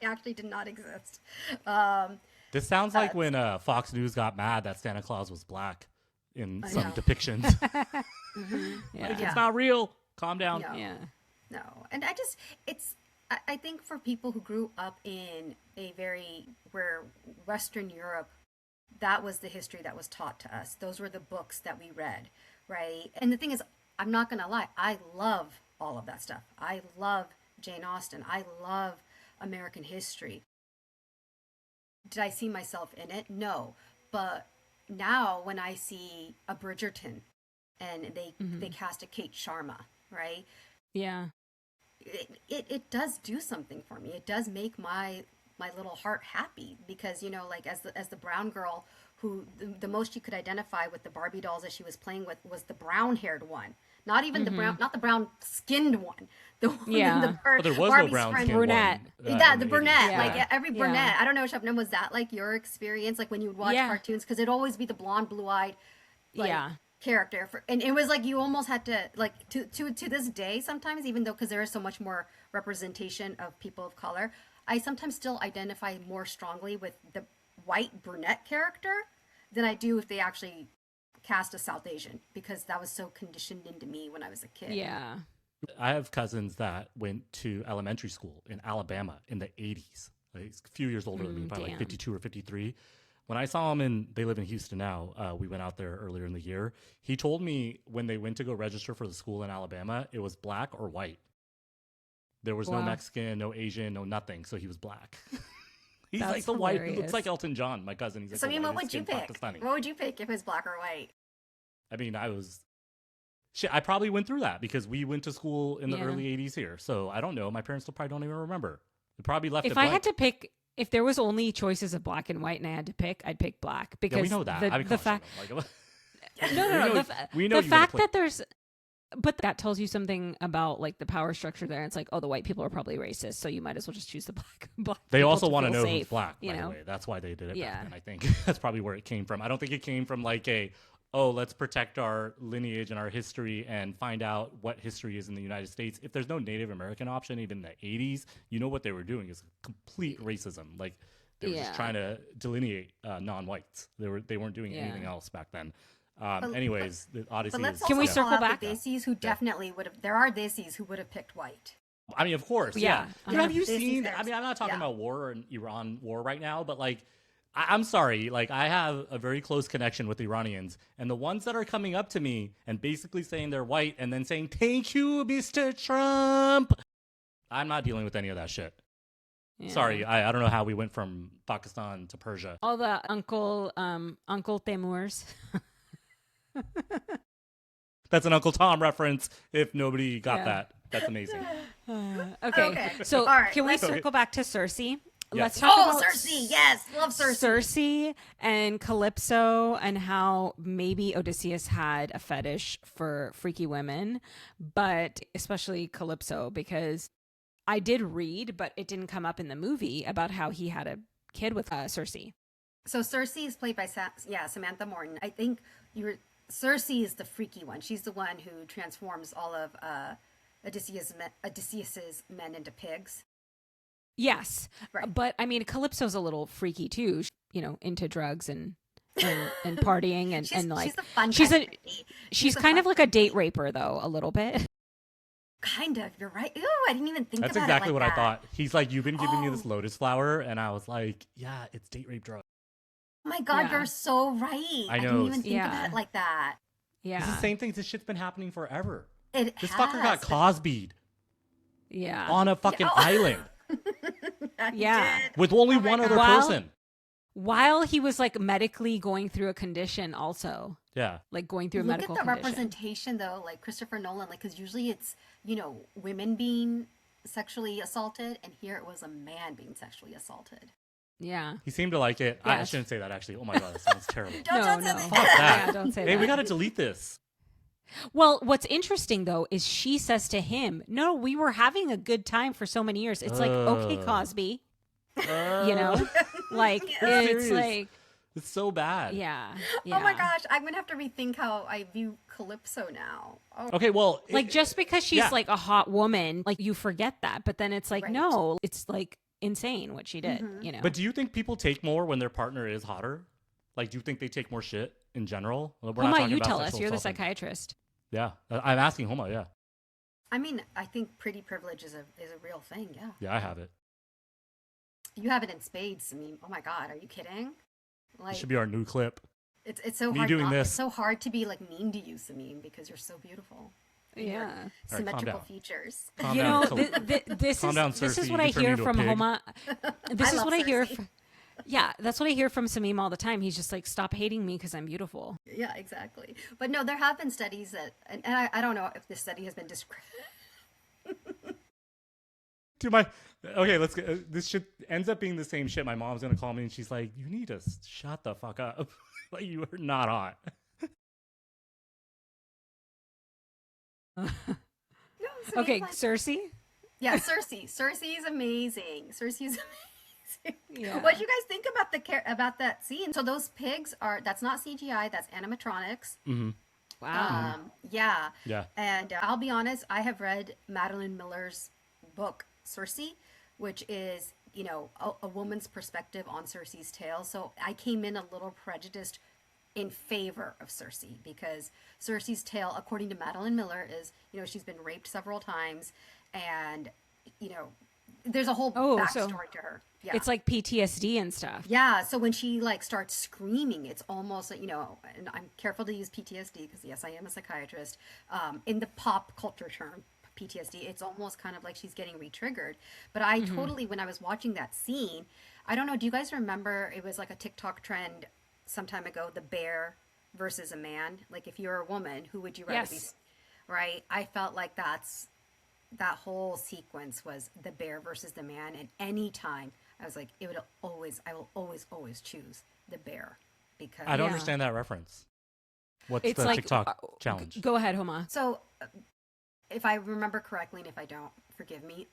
actually did not exist. This sounds like when Fox News got mad that Santa Claus was black in some depictions. Like, it's not real. Calm down. No. Yeah. No. And I think for people who grew up in where Western Europe, that was the history that was taught to us. Those were the books that we read, right? And the thing is, I'm not going to lie, I love all of that stuff. I love Jane Austen. I love American history. Did I see myself in it? No. But now when I see a Bridgerton and they cast a Kate Sharma, right? Yeah. It does do something for me. It does make my little heart happy because, you know, like as the brown girl who the most you could identify with the Barbie dolls that she was playing with was the brown haired one. Not even not the brown skinned one. The one But there was no brown skinned brunette. one. Yeah, the brunette. Yeah. Like every brunette. I don't know, Shabnam, was that like your experience? Like when you would watch cartoons? Because it'd always be the blonde, blue eyed character. And it was like you almost had to, like, to this day sometimes, even though, because there is so much more representation of people of color, I sometimes still identify more strongly with the white brunette character than I do if they actually cast a South Asian, because that was so conditioned into me when I was a kid. Yeah. I have cousins that went to elementary school in Alabama in the 80s. Like, a few years older than me, probably like 52 or 53. When I saw him they live in Houston now. We went out there earlier in the year. He told me when they went to go register for the school in Alabama, it was black or white. There was no Mexican, no Asian, no nothing. So he was black. He's That's like the white. He hilarious. looks like Elton John, my cousin. He's like, So, I mean, what would you pick? Pakistani. What would you pick if it was black or white? I mean, I probably went through that because we went to school in the early 80s here. So I don't know. My parents still probably don't even remember. They probably left it If I blank. had to pick, if there was only choices of black and white and I had to pick, I'd pick black. Because we know that. the fact... No. We know the fact that there's... But that tells you something about like the power structure there. It's like, oh, the white people are probably racist, so you might as well just choose the black they people also to want to feel know safe, who's black, you by know? the way. That's why they did it back then, I think. That's probably where it came from. I don't think it came from like let's protect our lineage and our history and find out what history is in the United States. If there's no Native American option, even in the 80s, you know what they were doing is complete racism. Like, they were just trying to delineate non-whites. They weren't doing anything else back then. Anyways, the Odyssey. But let's Can we also circle call out back? the Desis who definitely would have. There are Desis who would have picked white. I mean, of course, yeah. Have you Desis seen? there. I mean, I'm not talking about war and Iran war right now, but like, I'm sorry, like I have a very close connection with Iranians, and the ones that are coming up to me and basically saying they're white and then saying "Thank you, Mr. Trump," I'm not dealing with any of that shit. Yeah. Sorry, I don't know how we went from Pakistan to Persia. All the Uncle Temurs. That's an Uncle Tom reference. If nobody got that, that's amazing. Okay. So All right, can we let's- circle back to Cersei? Yes. Let's talk about Cersei, yes, love Cersei. Cersei and Calypso, and how maybe Odysseus had a fetish for freaky women, but especially Calypso, because I did read, but it didn't come up in the movie, about how he had a kid with Cersei. So Cersei is played by Samantha Morton. I think Cersei is the freaky one. She's the one who transforms all of Odysseus's men into pigs. Yes, Right. but I mean, Calypso's a little freaky too. You know, into drugs and partying and like she's a fun she's kind a of freaky. she's a kind fun of like a freaky. date raper though, a little bit. Kind of. You're right. Ooh, I didn't even think That's about exactly it like what that. I thought. He's like, you've been giving me this lotus flower, and I was like, yeah, it's date rape drug. Oh my God, Yeah. you're so right. I know. didn't even think Yeah. about it like that. Yeah, It's the same thing. This shit's been happening forever. This Fucker got Cosby'd yeah, on a fucking Yeah. island Yeah. with only Oh my one other God. person. while he was like medically going through a condition, also Yeah. like going through a Look at medical the condition. representation though, like Christopher Nolan, like, because usually it's, women being sexually assaulted, and here it was a man being sexually assaulted. Yeah. He seemed to like it. I Yes. shouldn't say that, actually. Oh my God, that sounds terrible. Don't No, say no. that. Fuck that. Yeah, don't say Hey, that. we got to delete this. Well, what's interesting though is she says to him, "No, we were having a good time for so many years." It's like, okay, Cosby, you know, like Yeah. it's Serious. like, It's so bad. yeah. Oh my gosh, I'm gonna have to rethink how I view Calypso now. Oh, Okay, well, Like just because she's yeah. like a hot woman, like you forget that, but then it's like, Right. no, it's like insane what she did, you know. But do you think people take more when their partner is hotter? Like, do you think they take more shit in general? We're not Homa, talking you about tell us. sexual You're the assault. psychiatrist. Yeah, I'm asking Homa. Yeah. I mean, I think pretty privilege is a real thing. Yeah. Yeah, I have it. You have it in spades. I mean, oh my God, are you kidding? It should Like be our new clip. it's so Me doing it's this. so hard to be like mean to you, Samim, because you're so beautiful. And your Yeah. All right, calm symmetrical down. features. Calm You down. know, this Calm is down, this is Cersei. what You I turned me hear into a from pig. Homa. This I is love what I hear. Cersei. Yeah, that's what I hear from Samim all the time. He's just like, stop hating me because I'm beautiful. Yeah, exactly. But no, there have been studies that, and I don't know if this study has been Dude, okay, let's get this shit ends up being the same shit. My mom's gonna call me and she's like, "You need to shut the fuck up. Like you are not hot." No, Samim, Okay, like- Cersei. yeah, Cersei. Cersei is amazing. Cersei is amazing. Yeah. What do you guys think about about that scene? So those pigs that's not CGI, that's animatronics. Mm-hmm. Wow. Yeah. Yeah. And I'll be honest, I have read Madeline Miller's book, Circe, which is, a woman's perspective on Circe's tale. So I came in a little prejudiced in favor of Circe because Circe's tale, according to Madeline Miller, is, she's been raped several times and, there's a whole backstory to her. Yeah. It's like PTSD and stuff. Yeah, so when she like starts screaming, it's almost like, and I'm careful to use PTSD because yes, I am a psychiatrist. In the pop culture term, PTSD, it's almost kind of like she's getting re-triggered. But I totally, when I was watching that scene, I don't know, do you guys remember it was like a TikTok trend some time ago, the bear versus a man? Like if you're a woman, who would you rather be? Right? I felt like that whole sequence was the bear versus the man, and any time I was like, I will always choose the bear because I don't understand that reference. What's It's the like, TikTok challenge? Go ahead, Homa. So, if I remember correctly, and if I don't, forgive me,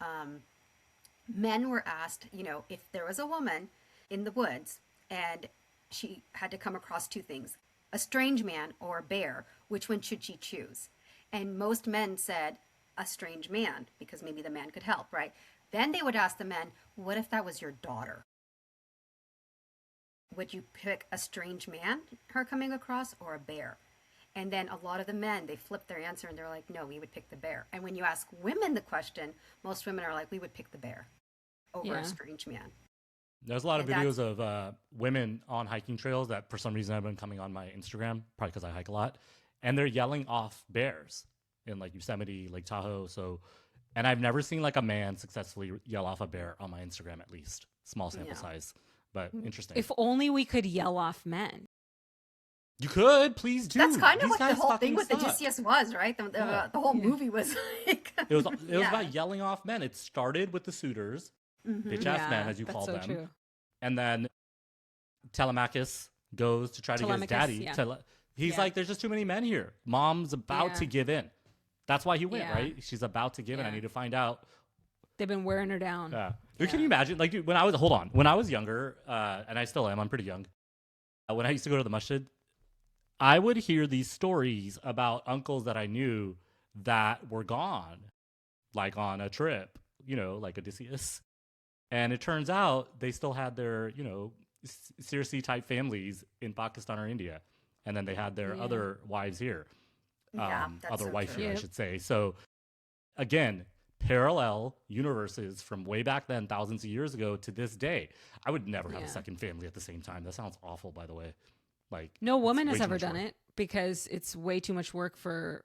men were asked, if there was a woman in the woods and she had to come across two things, a strange man or a bear, which one should she choose? And most men said a strange man because maybe the man could help, right? Then they would ask the men, what if that was your daughter? Would you pick a strange man, her coming across, or a bear? And then a lot of the men, they flip their answer and they're like, no, we would pick the bear. And when you ask women the question, most women are like, we would pick the bear over a strange man. There's a lot of And videos of women on hiking trails that for some reason have been coming on my Instagram, probably because I hike a lot, and they're yelling off bears in like Yosemite, Lake Tahoe. So, and I've never seen like a man successfully yell off a bear on my Instagram, at least. Small sample size, but interesting. If only we could yell off men. You could, please do. That's kind of These what the guys whole fucking thing with suck. Odysseus was, right? The whole movie was like... It was about yelling off men. It started with the suitors, bitch ass men, as you that's call so them. True. And then Telemachus goes to try to get his daddy. Yeah. He's like, there's just too many men here. Mom's about to give in. That's why he went, right? She's about to give in. I need to find out. They've been wearing her down. Yeah. Dude, can you imagine? Like, dude, when I was younger, and I still am, I'm pretty young. When I used to go to the masjid, I would hear these stories about uncles that I knew that were gone, like on a trip, like Odysseus. And it turns out they still had their, Circe type families in Pakistan or India. And then they had their other wives here. Other wife here, I should say. So again, parallel universes from way back then, thousands of years ago to this day. I would never have a second family at the same time. That sounds awful, by the way. Like, no woman has ever done it because it's way too much work for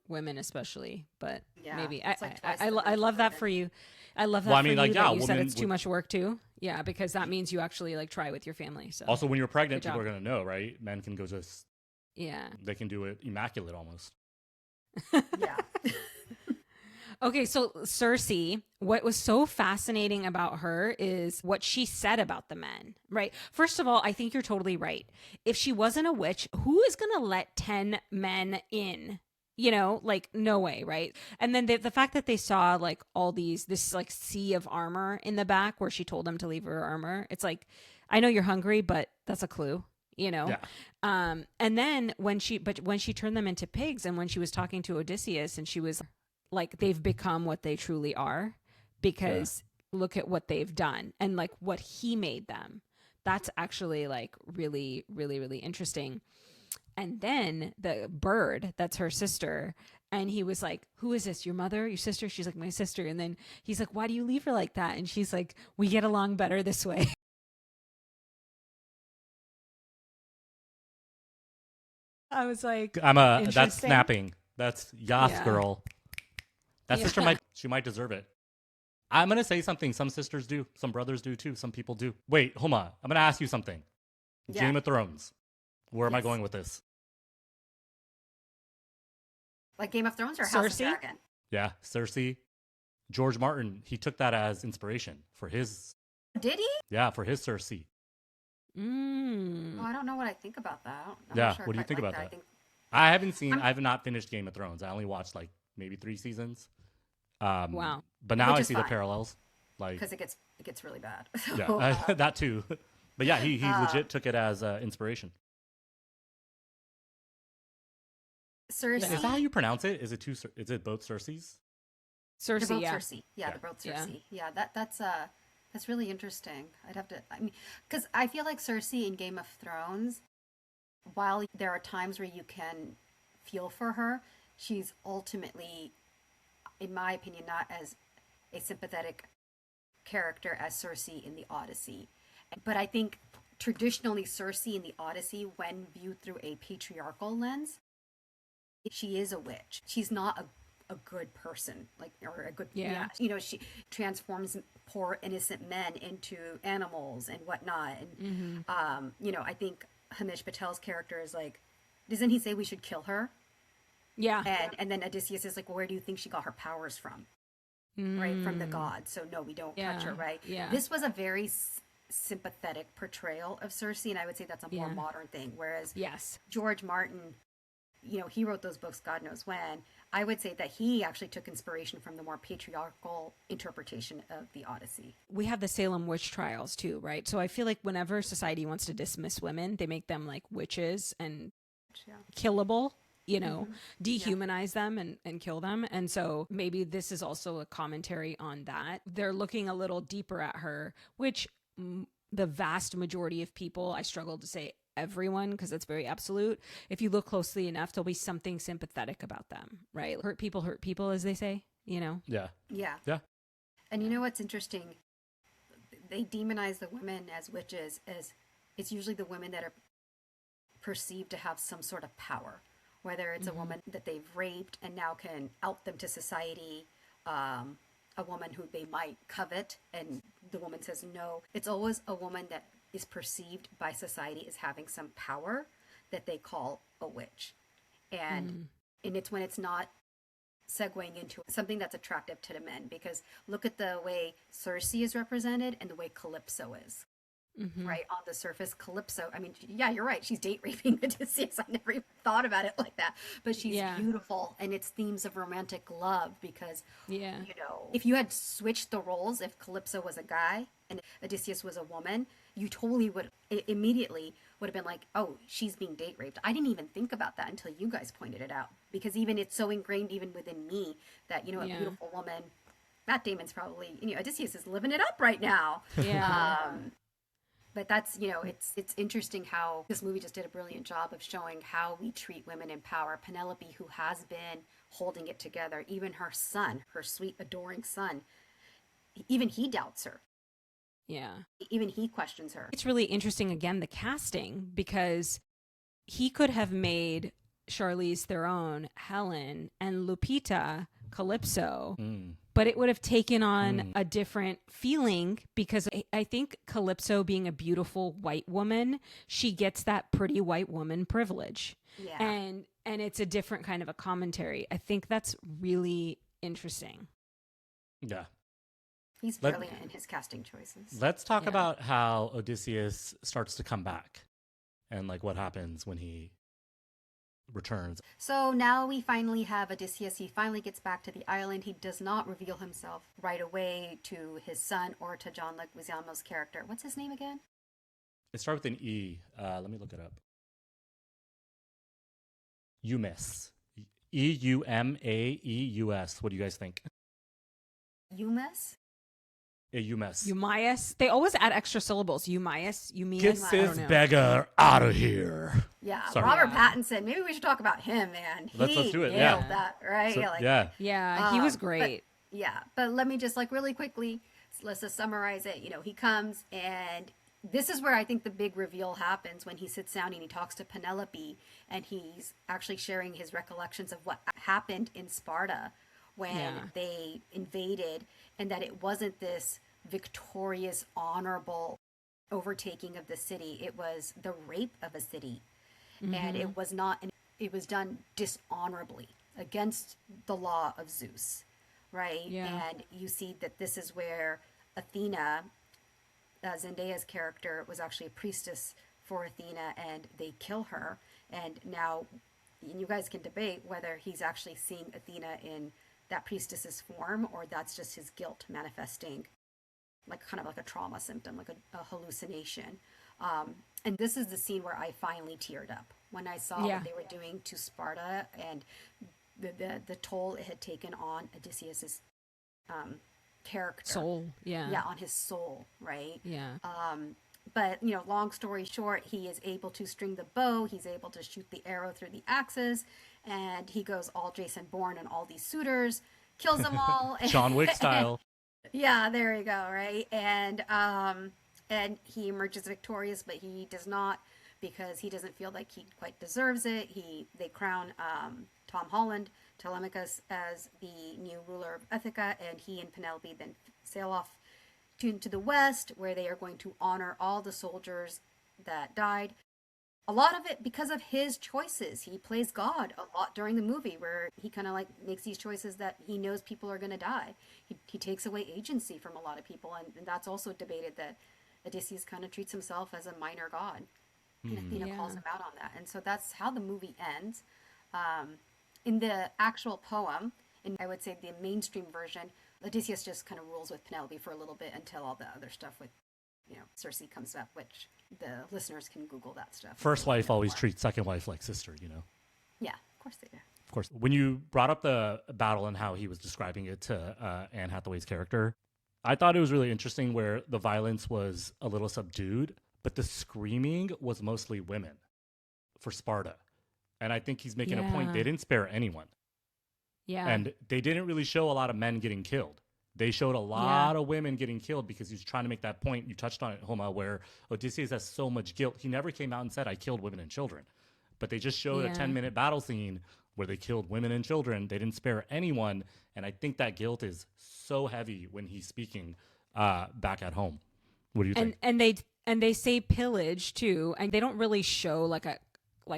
women, especially. But maybe I love that for you. I love that for you that you said it's too much work too. Yeah, because that means you actually like try with your family. So also, when you're pregnant, people are gonna know, right? Men can go just they can do it immaculate almost. Yeah. Okay, so Circe, what was so fascinating about her is what she said about the men, right? First of all, I think you're totally right. If she wasn't a witch, who is going to let 10 men in? Like no way, right? And then the fact that they saw like all this like sea of armor in the back where she told them to leave her armor. It's like, I know you're hungry, but that's a clue. Yeah. And then when she turned them into pigs and when she was talking to Odysseus and she was like, they've become what they truly are because look at what they've done and like what he made them. That's actually like really, really, really interesting. And then the bird, that's her sister, And he was like, who is this? Your mother? Your sister? She's like, my sister. And then he's like, why do you leave her like that? And she's like, we get along better this way. I was like, That's interesting. snapping. That's yas, Yeah. girl. That sister Yeah. might deserve it. I'm going to say something some sisters do, some brothers do too, some people do. Wait, hold on. I'm going to ask you something. Yeah. Game of Thrones. Where am I Yes. going with this? Like Game of Thrones or House of Cersei? Dragon? Yeah, Cersei. George Martin, he took that as inspiration for his Did he? Cersei. Oh, I don't know what I think about that. I'm Yeah, not sure what do you I think like about that? I think I have not finished Game of Thrones. I only watched like maybe 3 seasons. Wow. But now Which I is see the fine. parallels. Like, because it gets really bad. yeah, that too. But yeah, he legit took it as inspiration. Cersei. Is that how you pronounce it? Is it both Cerseis? They're Cersei, both yeah. Cersei. Yeah, they're both Yeah. Cersei. Yeah, that's really interesting. I'd have to. I mean, because I feel like Cersei in Game of Thrones, while there are times where you can feel for her, she's ultimately, in my opinion, not as a sympathetic character as Cersei in the Odyssey. But I think traditionally Cersei in the Odyssey, when viewed through a patriarchal lens, she is a witch. She's not a good person, like, or a good, Yeah. you know, she transforms poor innocent men into animals and whatnot. And, you know, I think Hamish Patel's character is like, doesn't he say we should kill her? Yeah. And then Odysseus is like, well, where do you think she got her powers from? Right, from the gods. So no, we don't touch her, right? Yeah. This was a very sympathetic portrayal of Cersei, and I would say that's a more Yeah. modern thing. Whereas Yes. George Martin, you know, he wrote those books God knows when. I would say that he actually took inspiration from the more patriarchal interpretation of the Odyssey. We have the Salem witch trials too, right? So I feel like whenever society wants to dismiss women, they make them like witches and Yeah. killable, you know, dehumanize them and kill them. And so maybe this is also a commentary on that. They're looking a little deeper at her, which the vast majority of people, I struggle to say everyone because it's very absolute. If you look closely enough, there'll be something sympathetic about them, right? Hurt people, as they say, you know? Yeah. Yeah. Yeah. And you know what's interesting? They demonize the women as witches as it's usually the women that are perceived to have some sort of power, whether it's a woman that they've raped and now can out them to society, a woman who they might covet and the woman says no. It's always a woman that is perceived by society as having some power that they call a witch. And it's when it's not segueing into something that's attractive to the men, because look at the way Cersei is represented and the way Calypso is. Right on the surface, Calypso, I mean, yeah, you're right, she's date raping Odysseus. I never even thought about it like that, but she's beautiful, and it's themes of romantic love because you know, if you had switched the roles, if Calypso was a guy and Odysseus was a woman, you totally would immediately would have been like, oh, she's being date raped. I didn't even think about that until you guys pointed it out, because even it's so ingrained even within me that, you know, a beautiful woman, Matt Damon's probably, you know, Odysseus is living it up right now. But that's, you know, it's interesting how this movie just did a brilliant job of showing how we treat women in power. Penelope, who has been holding it together, even her son, her sweet, adoring son, even he doubts her. Yeah. Even he questions her. It's really interesting, again, the casting, because he could have made Charlize Theron Helen and Lupita Calypso, but it would have taken on a different feeling, because I think Calypso, being a beautiful white woman, she gets that pretty white woman privilege. Yeah. And it's a different kind of a commentary. I think that's really interesting. Yeah. He's brilliant in his casting choices. Let's talk about how Odysseus starts to come back and like what happens when he returns. So now we finally have Odysseus. He finally gets back to the island. He does not reveal himself right away to his son or to John Leguizamo's character. What's his name again? It starts with an E. Let me look it up. Eumaeus. Eumaeus. What do you guys think? Eumaeus? Eumaeus. Eumaeus. They always add extra syllables. Eumaeus. Eumaeus. Get I this don't know. beggar out of here. Yeah, Sorry. Robert Pattinson. Maybe we should talk about him, man. Let's do it, nailed yeah. that, right? So, like, yeah. Yeah, he was but- great. Yeah, but let me just like really quickly, let's just summarize it. You know, he comes and this is where I think the big reveal happens when he sits down and he talks to Penelope and he's actually sharing his recollections of what happened in Sparta when Yeah. they invaded, and that it wasn't this victorious, honorable overtaking of the city. It was the rape of a city. And it was not, it was done dishonorably against the law of Zeus, right? Yeah. And you see that this is where Athena, Zendaya's character, was actually a priestess for Athena, and they kill her. And now, and you guys can debate whether he's actually seeing Athena in that priestess's form, or that's just his guilt manifesting, like kind of like a trauma symptom, like a hallucination. And this is the scene where I finally teared up when I saw Yeah. what they were doing to Sparta and the toll it had taken on Odysseus's character. Soul. Yeah. Yeah, on his soul, right? Yeah. But, you know, long story short, he is able to string the bow, he's able to shoot the arrow through the axes, and he goes all Jason Bourne and all these suitors, kills them all. John Wick style. Yeah, there you go, right? And he emerges victorious, but he does not, because he doesn't feel like he quite deserves it. They crown Tom Holland, Telemachus, as the new ruler of Ithaca, and he and Penelope then sail off to the west, where they are going to honor all the soldiers that died. A lot of it because of his choices. He plays God a lot during the movie, where he kind of like makes these choices that he knows people are going to die. He takes away agency from a lot of people, and that's also debated, that Odysseus kind of treats himself as a minor god. And Athena calls him out on that. And so that's how the movie ends. In the actual poem, in I would say the mainstream version, Odysseus just kind of rules with Penelope for a little bit until all the other stuff with, you know, Circe comes up, which the listeners can Google that stuff. First wife always treats second wife like sister, you know? Yeah, of course they do. Of course. When you brought up the battle and how he was describing it to Anne Hathaway's character, I thought it was really interesting where the violence was a little subdued, but the screaming was mostly women for Sparta. And I think he's making a point. They didn't spare anyone. Yeah. And they didn't really show a lot of men getting killed. They showed a lot of women getting killed because he was trying to make that point. You touched on it, Homa, where Odysseus has so much guilt. He never came out and said, I killed women and children. But they just showed a 10-minute battle scene where they killed women and children. They didn't spare anyone. And I think that guilt is so heavy when he's speaking back at home. What do you think? And they say pillage too, and they don't really show like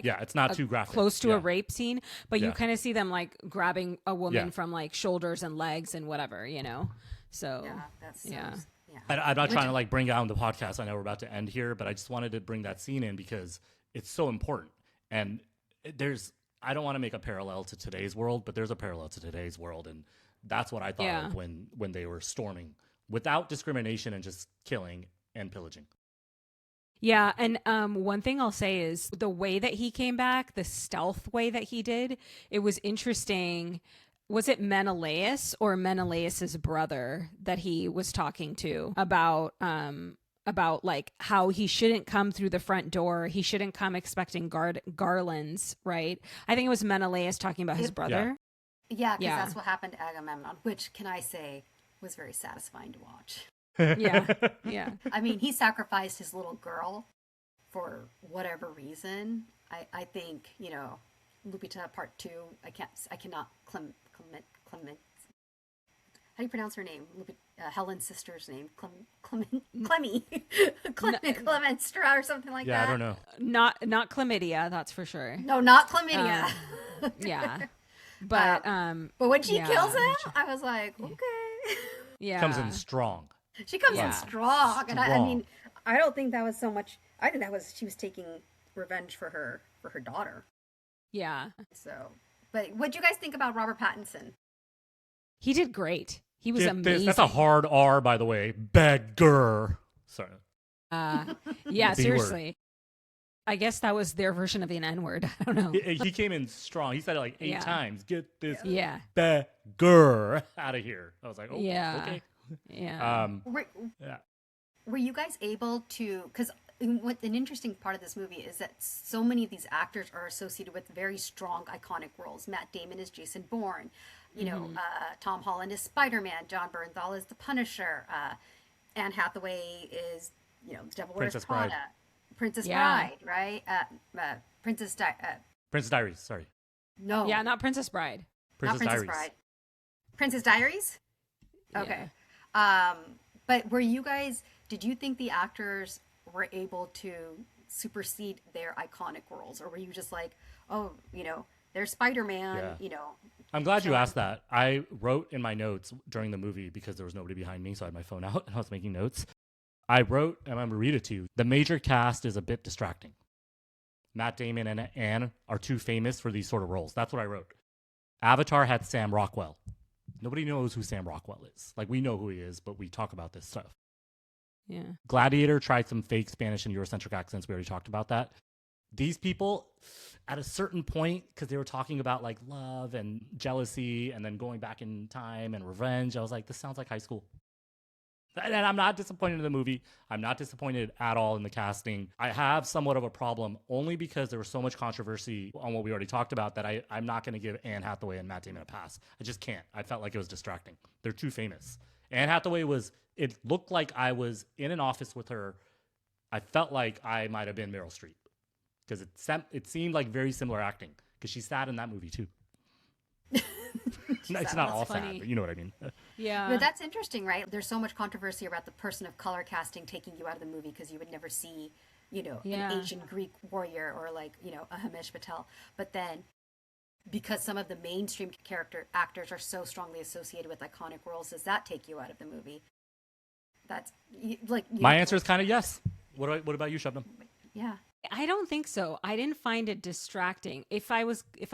it's not too graphic. Close to a rape scene, but you Yeah. kind of see them like grabbing a woman Yeah. from like shoulders and legs and whatever, you know. So Yeah, that's yeah. I'm not trying to like bring down the podcast. I know we're about to end here, but I just wanted to bring that scene in because it's so important. And I don't want to make a parallel to today's world, but there's a parallel to today's world. And that's what I thought of when they were storming without discrimination and just killing and pillaging. Yeah, and one thing I'll say is the way that he came back, the stealth way that he did, it was interesting. Was it Menelaus or Menelaus's brother that he was talking to about like how he shouldn't come through the front door, he shouldn't come expecting garlands, right? I think it was Menelaus talking about his brother. Yeah, because that's what happened to Agamemnon, which, can I say, was very satisfying to watch. Yeah. I mean, he sacrificed his little girl for whatever reason. I think, you know, Lupita Part 2, Clement. How do you pronounce her name? Helen's sister's name, Clemmy Clemenstra or something like that. Yeah, I don't know. Not chlamydia, that's for sure. No, not chlamydia. Yeah. But when she kills him, I was like, okay. Yeah. Comes in strong. She comes in strong. And I mean, Strong. I don't think that was so much. I think she was taking revenge for her daughter. Yeah. So, but what do you guys think about Robert Pattinson? He did great. He was amazing. That's a hard R, by the way. Beggar. Sorry. Yeah, B-word. seriously. I guess that was their version of an N-word. I don't know. He came in strong. He said it like 8 times. Get this Yeah. beggar out of here. I was like, oh, Yeah. okay. Yeah. Were, Yeah. were you guys able to? Because what an interesting part of this movie is that so many of these actors are associated with very strong, iconic roles. Matt Damon is Jason Bourne. Tom Holland is Spider-Man. John Bernthal is the Punisher. Anne Hathaway is, the Devil Wears Princess Prada. Bride. Princess Yeah. Bride, right? Princess Princess Diaries. Sorry. No. Yeah, not Princess Bride. Not Princess Princess Diaries. Bride. Princess Diaries? Yeah. Okay. But did you think the actors were able to supersede their iconic roles? Or were you just like, oh, there's Spider-Man, Yeah. I'm glad you Sure. asked that. I wrote in my notes during the movie because there was nobody behind me, so I had my phone out and I was making notes. I wrote, and I'm going to read it to you. The major cast is a bit distracting. Matt Damon and Anne are too famous for these sort of roles. That's what I wrote. Avatar had Sam Rockwell. Nobody knows who Sam Rockwell is. Like, we know who he is, but we talk about this stuff. Yeah. Gladiator tried some fake Spanish and Eurocentric accents. We already talked about that. These people, at a certain point, because they were talking about like love and jealousy and then going back in time and revenge, I was like, this sounds like high school. And I'm not disappointed in the movie. I'm not disappointed at all in the casting. I have somewhat of a problem only because there was so much controversy on what we already talked about that I'm not going to give Anne Hathaway and Matt Damon a pass. I just can't. I felt like it was distracting. They're too famous. Anne Hathaway it looked like I was in an office with her. I felt like I might have been Meryl Streep because it seemed like very similar acting because she sat in that movie too. It's not all funny. sad, but you know what I mean. Yeah. But that's interesting, right? There's so much controversy about the person of color casting taking you out of the movie because you would never see, Yeah. an Asian Greek warrior or like, a Himesh Patel. But then because some of the mainstream actors are so strongly associated with iconic roles, does that take you out of the movie? That's like My answer is kind of yes. What about you, Shabnam? yeah. I don't think so. I didn't find it distracting. If I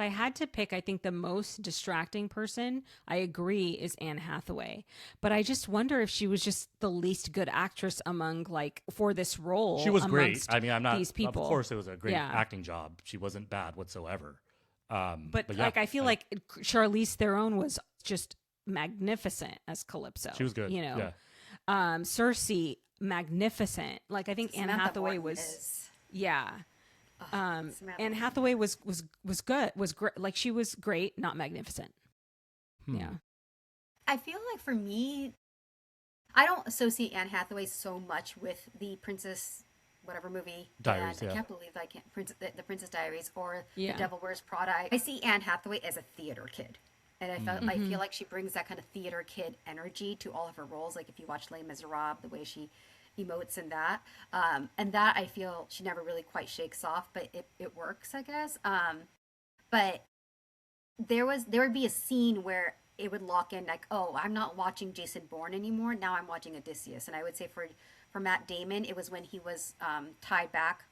had to pick, I think the most distracting person, I agree, is Anne Hathaway. But I just wonder if she was just the least good actress among for this role. She was great. amongst I mean, I'm not. these people. Of course, it was a great Yeah. acting job. She wasn't bad whatsoever. But yeah, I feel like Charlize Theron was just magnificent as Calypso. she was good. Yeah. Cersei, magnificent. Like I think Anne Samantha Hathaway Morton was. is- Yeah. Samantha Anne Hathaway was good. Was great. Like she was great, not magnificent. Yeah. I feel like for me, I don't associate Anne Hathaway so much with the Princess whatever movie. Diaries, and yeah. I can't believe I can't the Princess Diaries or Yeah. The Devil Wears Prada. I see Anne Hathaway as a theater kid. And I feel like she brings that kind of theater kid energy to all of her roles. Like if you watch Les Miserables, the way she emotes in that. And that I feel she never really quite shakes off, but it works, I guess. But there would be a scene where it would lock in like, oh, I'm not watching Jason Bourne anymore. Now I'm watching Odysseus. And I would say for Matt Damon, it was when he was tied back,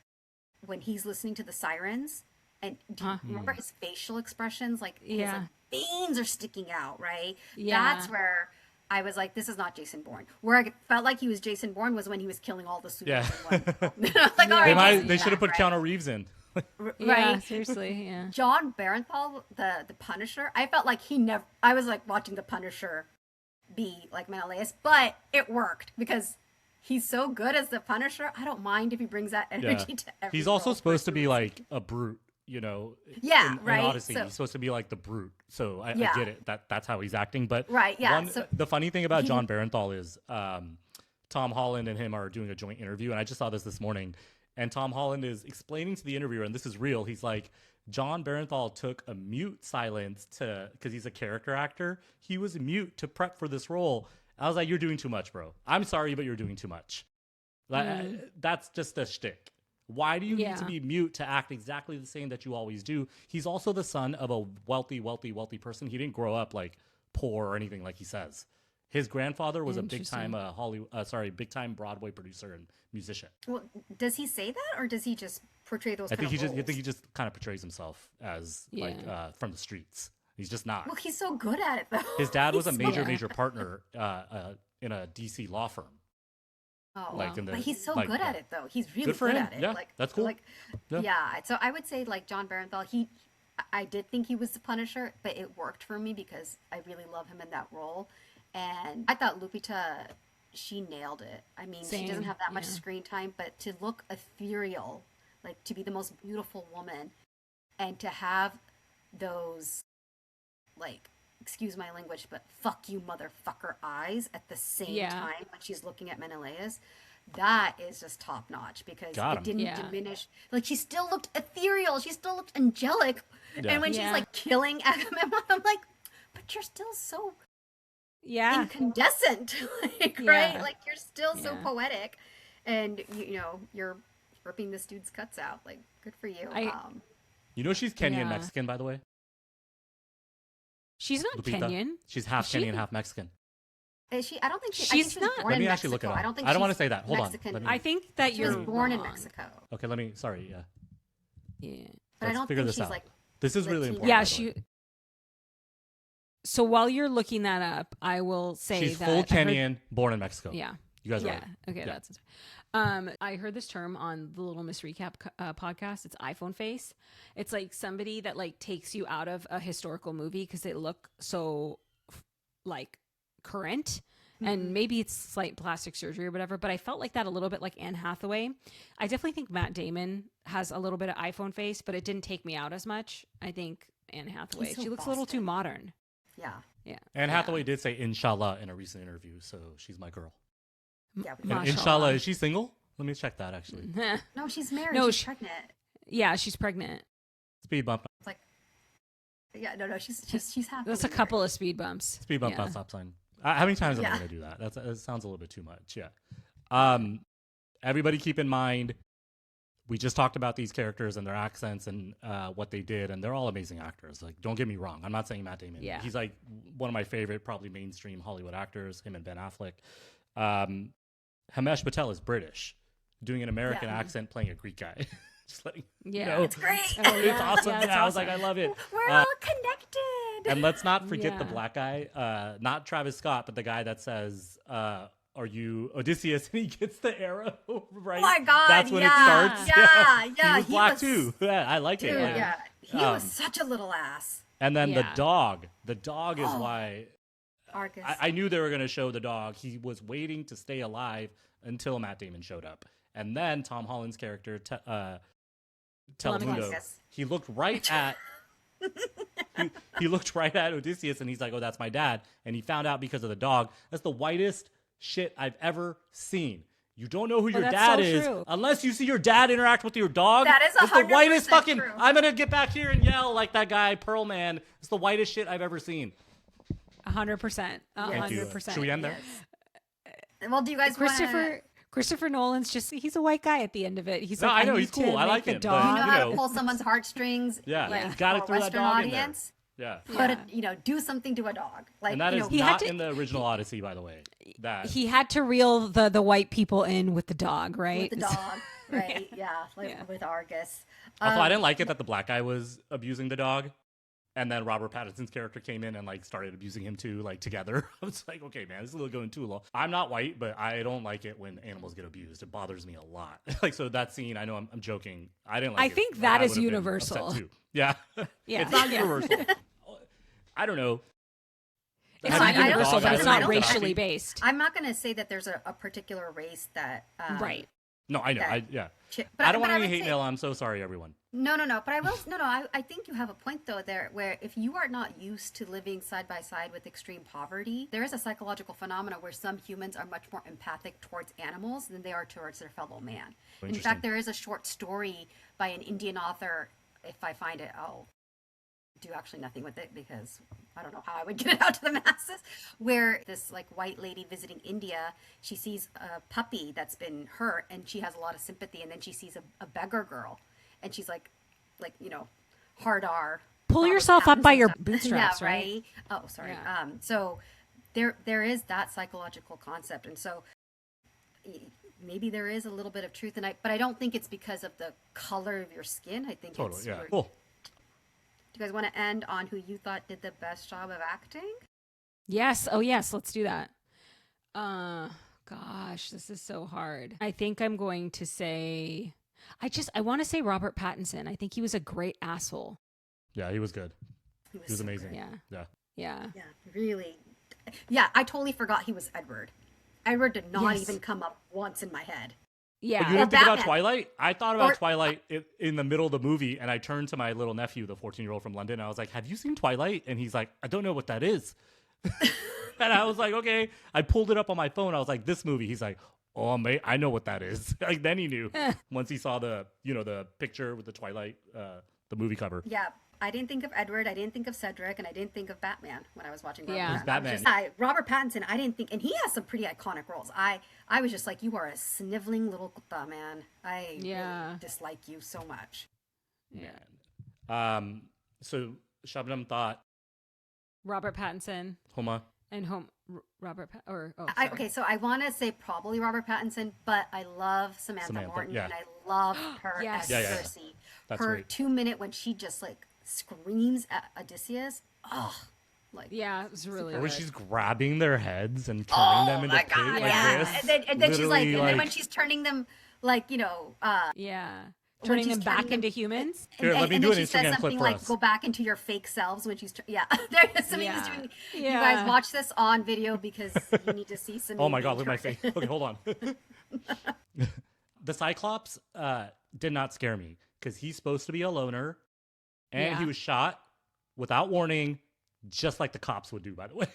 when he's listening to the sirens. And do you remember his facial expressions? Like his Yeah. veins are sticking out, right? Yeah. That's where I was like, this is not Jason Bourne. Where I felt like he was Jason Bourne was when he was killing all the supers Yeah. in one. I was like, all right, They Jason's should have put back, Keanu Reeves in. right? Yeah, seriously, yeah. John Barenthal, the Punisher, I felt like I was like watching the Punisher be like Menelaus, but it worked because he's so good as the Punisher. I don't mind if he brings that energy to every He's also role. supposed to be like a brute, Yeah, in right? Odyssey, So- he's supposed to be like the brute. So I Yeah. get it. That's how he's acting. But Right, yeah, so- the funny thing about John Barenthal is Tom Holland and him are doing a joint interview, and I just saw this morning. And Tom Holland is explaining to the interviewer, and this is real. He's like, John Barenthal took a mute silence because he's a character actor. He was mute to prep for this role. I was like, you're doing too much, bro. I'm sorry, but you're doing too much. Like, that's just a shtick. Why do you need to be mute to act exactly the same that you always do? He's also the son of a wealthy person. He didn't grow up like poor or anything like he says. His grandfather was a big time big time Broadway producer and musician. Well, does he say that, or does he just portray those? I think roles? he just kind of portrays himself as from the streets. He's just not. Well, he's so good at it, though. His dad was a He's so- major partner in a DC law firm. Oh, like in the- but he's so like, good at it, though. He's really Good for good him. at it. Yeah, like, that's cool. Like, Yeah. yeah. So I would say, like John Barenthal, I did think he was the Punisher, but it worked for me because I really love him in that role. And I thought Lupita, she nailed it. I mean, she doesn't Same, have that much yeah. screen time, but to look ethereal, like to be the most beautiful woman, and to have those, like, excuse my language, but fuck you motherfucker eyes at the same Yeah. time when she's looking at Menelaus, that is just top notch, because Got it him. didn't Yeah. diminish. Like, she still looked ethereal, she still looked angelic. Yeah. And when Yeah. she's like killing Agamemnon, I'm like, but you're still so Yeah. incandescent, like, Yeah. right? Like, you're still so Yeah. poetic, and you know, you're ripping this dude's cuts out. Like, good for you. You know she's Kenyan Yeah. Mexican, by the way. She's not Lupita. Kenyan. She's half Is she? Kenyan, half Mexican. Is she? I don't think she. I She's think she was not. born Let in me actually Mexico. look it up. I don't think. I don't want to she's say that. Hold on. Mexican. Let me- I think that She you're was born in wrong. Mexico, Okay, let me. Sorry. Yeah. Yeah. but I Let's don't figure think this she's out. like. This is really Latino. important. Yeah, by the way. she. So while you're looking that up, I will say She's that full I heard- Kenyan, born in Mexico. Yeah. You guys are Yeah. right. Okay. Yeah. That's. I heard this term on the Little Miss Recap podcast. It's iPhone face. It's like somebody that like takes you out of a historical movie because they look so like current. And maybe it's slight plastic surgery or whatever, but I felt like that a little bit like Anne Hathaway. I definitely think Matt Damon has a little bit of iPhone face, but it didn't take me out as much. I think Anne Hathaway. He's so She looks a little too Boston. modern. Yeah. Yeah. Anne Yeah. Hathaway did say inshallah in a recent interview, so she's my girl. Yeah. And Mashallah. inshallah, is she single? Let me check that actually. No, she's married. No, she's pregnant. Yeah, she's pregnant. Speed bump. It's like. Yeah. No. She's happy. That's a couple of speed bumps. Speed bump, Yeah. not stop sign. How many times am I Yeah. going to do that? That sounds a little bit too much. Yeah. Everybody keep in mind, we just talked about these characters and their accents and what they did, and they're all amazing actors. Like, don't get me wrong. I'm not saying Matt Damon. Yeah. He's like one of my favorite, probably mainstream Hollywood actors, him and Ben Affleck. Himesh Patel is British, doing an American Yeah. accent, playing a Greek guy. Just letting Yeah. you know. It's great. Oh, It's awesome. Yeah, Yeah, it's I was like, awesome. I love it. We're all connected. And let's not forget the Yeah. black guy, not Travis Scott, but the guy that says, "Are you Odysseus?" And he gets the arrow right. Oh my God, That's when yeah. it starts. Yeah, He was he black was- too. Yeah, I like Dude, it. yeah. He Um, was such a little ass. And then the Yeah. dog. The dog is Oh. why Argus. I knew they were going to show the dog. He was waiting to stay alive until Matt Damon showed up, and then Tom Holland's character, Telemundo, Telemachus. he looked right at. he looked right at Odysseus and he's like, "Oh, that's my dad." And he found out because of the dog. That's the whitest shit I've ever seen. You don't know who your that's dad so is true. unless you see your dad interact with your dog. That is It's the 100% whitest fucking. true. I'm gonna get back here and yell like that guy Pearl Man. It's the whitest shit I've ever seen. 100%. Thank you. 100%. Should we end there? Well, do you guys want Christopher Nolan's he's a white guy at the end of it. He's No, like, I know, need he's cool. to I like make him, the but, dog. you know how you to know. pull someone's heartstrings? Yeah, like, you gotta for a throw that Western dog in there. audience? Yeah. Put it, do something to a dog. Like, And that you is know, He had not to- in the original Odyssey, by the way. That He had to reel the white people in with the dog, right? with the dog, right? Yeah, like Yeah. with Argus. also, I didn't like it that the black guy was abusing the dog, and then Robert Pattinson's character came in and like started abusing him too, like together. I was like, okay, man, this is a little going too long. I'm not white, but I don't like it when animals get abused. It bothers me a lot. Like, so that scene, I know I'm joking. I didn't like I it. think but that I is would've been universal. upset, too. Yeah. Yeah. It's not Yeah. universal. I don't know. It's Have not you seen the universal, dog but I it's don't not know. racially based. I'm not going to say that there's a particular race that Right. No, I know. that- Yeah. But I don't want but any would hate say- mail. I'm so sorry, everyone. No. But I will. No. I think you have a point though there, where if you are not used to living side by side with extreme poverty, there is a psychological phenomena where some humans are much more empathic towards animals than they are towards their fellow man. In Interesting. fact, there is a short story by an Indian author. If I find it, I'll do actually nothing with it because I don't know how I would get it out to the masses. Where this like white lady visiting India, she sees a puppy that's been hurt and she has a lot of sympathy, and then she sees a beggar girl and she's like hard R. Pull Robert yourself up by Pattinson your stuff. bootstraps, yeah, right? Oh, sorry. Yeah. So there is that psychological concept, and so maybe there is a little bit of truth in it, but I don't think it's because of the color of your skin. I think Totally. it's Yeah. your- Cool. Do you guys want to end on who you thought did the best job of acting? Yes. Oh, yes. Let's do that. Gosh, this is so hard. I think I'm going to say, I want to say Robert Pattinson. I think he was a great asshole. Yeah, he was good. He was so amazing. good. Yeah. Yeah. Yeah. Yeah, really. Yeah, I totally forgot he was Edward. Edward did not Yes. even come up once in my head. Yeah. But you didn't think about Batman. Twilight? I thought about Or- Twilight in the middle of the movie, and I turned to my little nephew, the 14-year-old from London, and I was like, have you seen Twilight? And he's like, I don't know what that is. And I was like, okay. I pulled it up on my phone. I was like, this movie. He's like, oh, mate, I know what that is. Like, then he knew once he saw the picture with the Twilight, the movie cover. Yeah, I didn't think of Edward, I didn't think of Cedric, and I didn't think of Batman when I was watching Robert Yeah. Pattinson. Batman. Robert Pattinson, I didn't think, and he has some pretty iconic roles. I was just like, you are a sniveling little kutta, man. I really dislike you so much. Man. So Shabnam thought Robert Pattinson Homa. and sorry. Okay, so I want to say probably Robert Pattinson, but I love Samantha Morton, yeah. and I love her Yes. as Yeah. Cersei. That's Her great. 2 minute when she just like screams at Odysseus. Oh, like Yeah, it was really Or when good. she's grabbing their heads and turning them into my pig God, like yeah. this. And then she's like, Literally, and then when she's turning them, like, Yeah. when Turning she's them back turning into them- humans. Here, let me and do then an she says Instagram clip something for like, us. "Go back into your fake selves." When she's there's something Yeah. doing. You Yeah. guys watch this on video because you need to see some. Oh my god, look at my face. Okay, hold on. The Cyclops did not scare me because he's supposed to be a loner, and Yeah. he was shot without warning, just like the cops would do, by the way.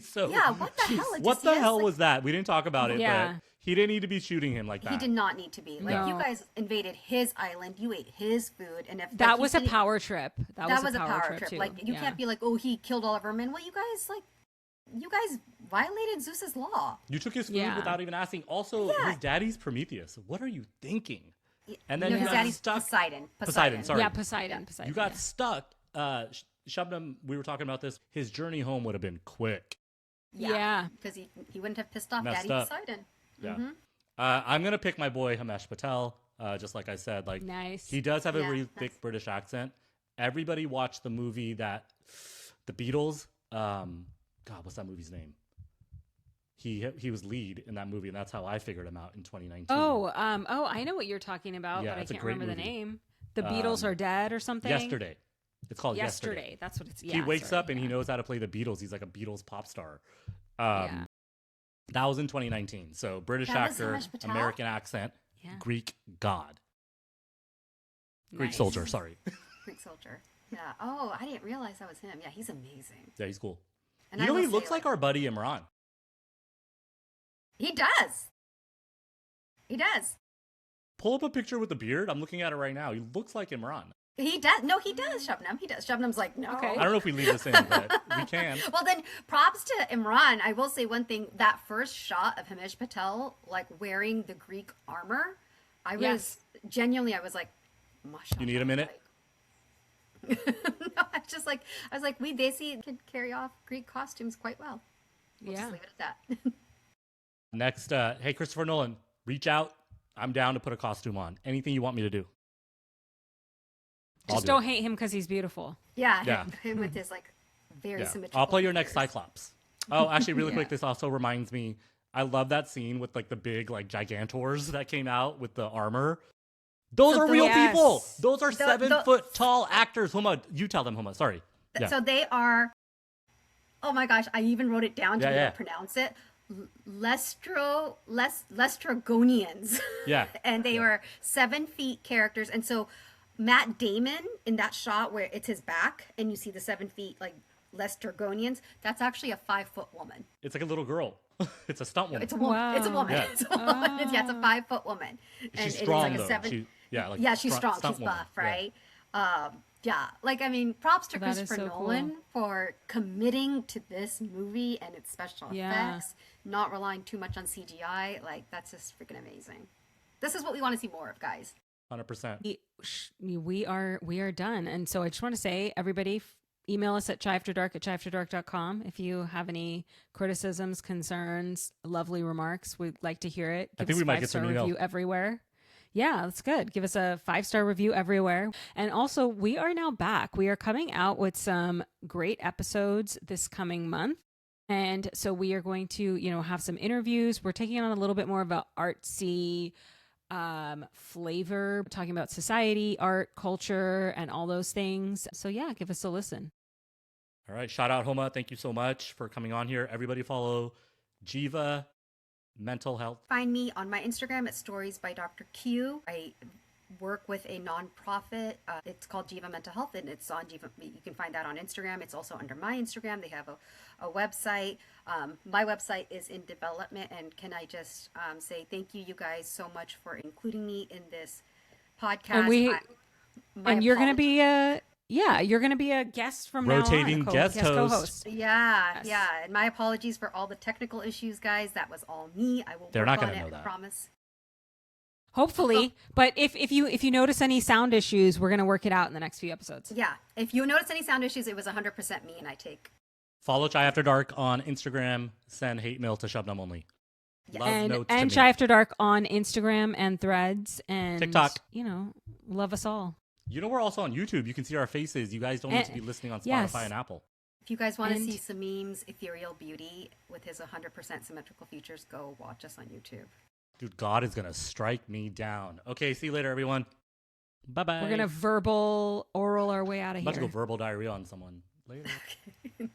So Yeah, what the hell? what the Odysseus? hell Like, was that? We didn't talk about it, Yeah. but he didn't need to be shooting him like that. He did not need to be. Like, No. you guys invaded his island. You ate his food, and if like, That he was a didn't- power trip. That was a power trip trip. too. Like, you Yeah. can't be like, "Oh, he killed all of our men." Well, you guys violated Zeus's law. You took his food Yeah. without even asking. Also, Yeah. his daddy's Prometheus. What are you thinking? And No, then you his got daddy's stuck. Poseidon. Poseidon, sorry. Yeah, Poseidon. You got yeah. stuck. Shabnam, we were talking about this. His journey home would have been quick. Yeah. because he wouldn't have pissed off Messed Daddy up. Poseidon. Yeah. Mm-hmm. I'm gonna pick my boy Himesh Patel. Just like I said, like Nice. he does have a Yeah, really nice. thick British accent. Everybody watched the movie that the Beatles. God, what's that movie's name? He was lead in that movie, and that's how I figured him out in 2019. I know what you're talking about, Yeah, but I it's a can't great remember the movie. name. The Beatles are dead or something. Yesterday. It's called Yesterday. That's what it's. He Yeah, wakes sorry, up and he yeah. knows how to play the Beatles. He's like a Beatles pop star. Yeah. That was in 2019. So British That was actor, Himesh Patel? American accent, Yeah. Greek god, Greek Nice. soldier. Sorry. Greek soldier. Yeah. Oh, I didn't realize that was him. Yeah, he's amazing. Yeah, he's cool. And You I know, will he say, looks like our buddy Imran. He does. He does. Pull up a picture with the beard. I'm looking at it right now. He looks like Imran. He does. No, he does, Shabnam. He does. Shabnam's like, no. Okay. I don't know if we leave this in, but we can. Well, then, props to Imran. I will say one thing. That first shot of Himesh Patel, like, wearing the Greek armor, I was Yes. genuinely, I was like, mashallah. You need a minute? Like, no, I was like, we Desi could carry off Greek costumes quite well. We'll Yeah. just leave it at that. Next, hey, Christopher Nolan, reach out. I'm down to put a costume on. Anything you want me to do. I'll Just do don't it. hate him because he's beautiful. Yeah, Yeah. him with his, like, very Yeah. symmetrical I'll play your next features. Cyclops. Oh, actually, really Yeah. quick, this also reminds me. I love that scene with like the big like Gigantors that came out with the armor. Those So are real Yes. people. Those are The- 7-foot tall actors. Huma, you tell them, Huma. Sorry. Yeah. So they are. Oh my gosh! I even wrote it down to Yeah, be able yeah. to pronounce it. Lestrogonians. Yeah. And they were 7 feet characters, and so Matt Damon in that shot where it's his back and you see the 7 feet like Lestrogonians. That's actually a 5-foot woman. It's like a little girl. It's a stunt woman. It's a woman. Wow. It's a woman. Yeah. It's a woman. Yeah, it's a 5-foot woman. She's it's strong like a though. 7. Like Yeah, she's strong. stunt She's woman. buff, Yeah. right? Yeah, like I mean, props to That is Christopher so cool. Nolan for committing to this movie and its special Yeah. effects, not relying too much on CGI. Like that's just freaking amazing. This is what we want to see more of, guys. 100%. We are done. And so I just want to say, everybody, email us at chaiafterdark@chaiafterdark.com if you have any criticisms, concerns, lovely remarks. We'd like to hear it. I Give think us we might a get some 5-star email. review everywhere. Yeah, that's good. Give us a 5-star review everywhere. And also, we are now back. We are coming out with some great episodes this coming month. And so we are going to, have some interviews. We're taking on a little bit more of a artsy flavor, talking about society, art, culture, and all those things. So yeah, give us a listen. All right. Shout out Homa. Thank you so much for coming on here. Everybody follow Jiva Mental Health. Find me on my Instagram at Stories by Dr. Q. I work with a nonprofit. It's called Jiva Mental Health, and it's on Jiva. You can find that on Instagram. It's also under my Instagram. They have a website. My website is in development, and can I just say thank you guys so much for including me in this podcast. And you're going to be you're going to be a guest from Rotating now on, guest host. co-host. Yeah, Yes. yeah. And my apologies for all the technical issues, guys. That was all me. I will They're work not on gonna it, know I that. promise. Hopefully, but if you notice any sound issues, we're going to work it out in the next few episodes. Yeah. If you notice any sound issues, it was 100% me, and I take. Follow Chai After Dark on Instagram. Send hate mail to Shabnam only. Love notes And to Chai me. After Dark on Instagram and Threads and TikTok. Love us all. We're also on YouTube. You can see our faces. You guys don't need to be listening on Spotify yes. and Apple. If you guys want to And- see some memes, Ethereal Beauty with his 100% symmetrical features, go watch us on YouTube. Dude, God is going to strike me down. Okay, see you later, everyone. Bye-bye. We're going to verbal oral our way out of I'm about to here. go verbal diarrhea on someone later. Okay.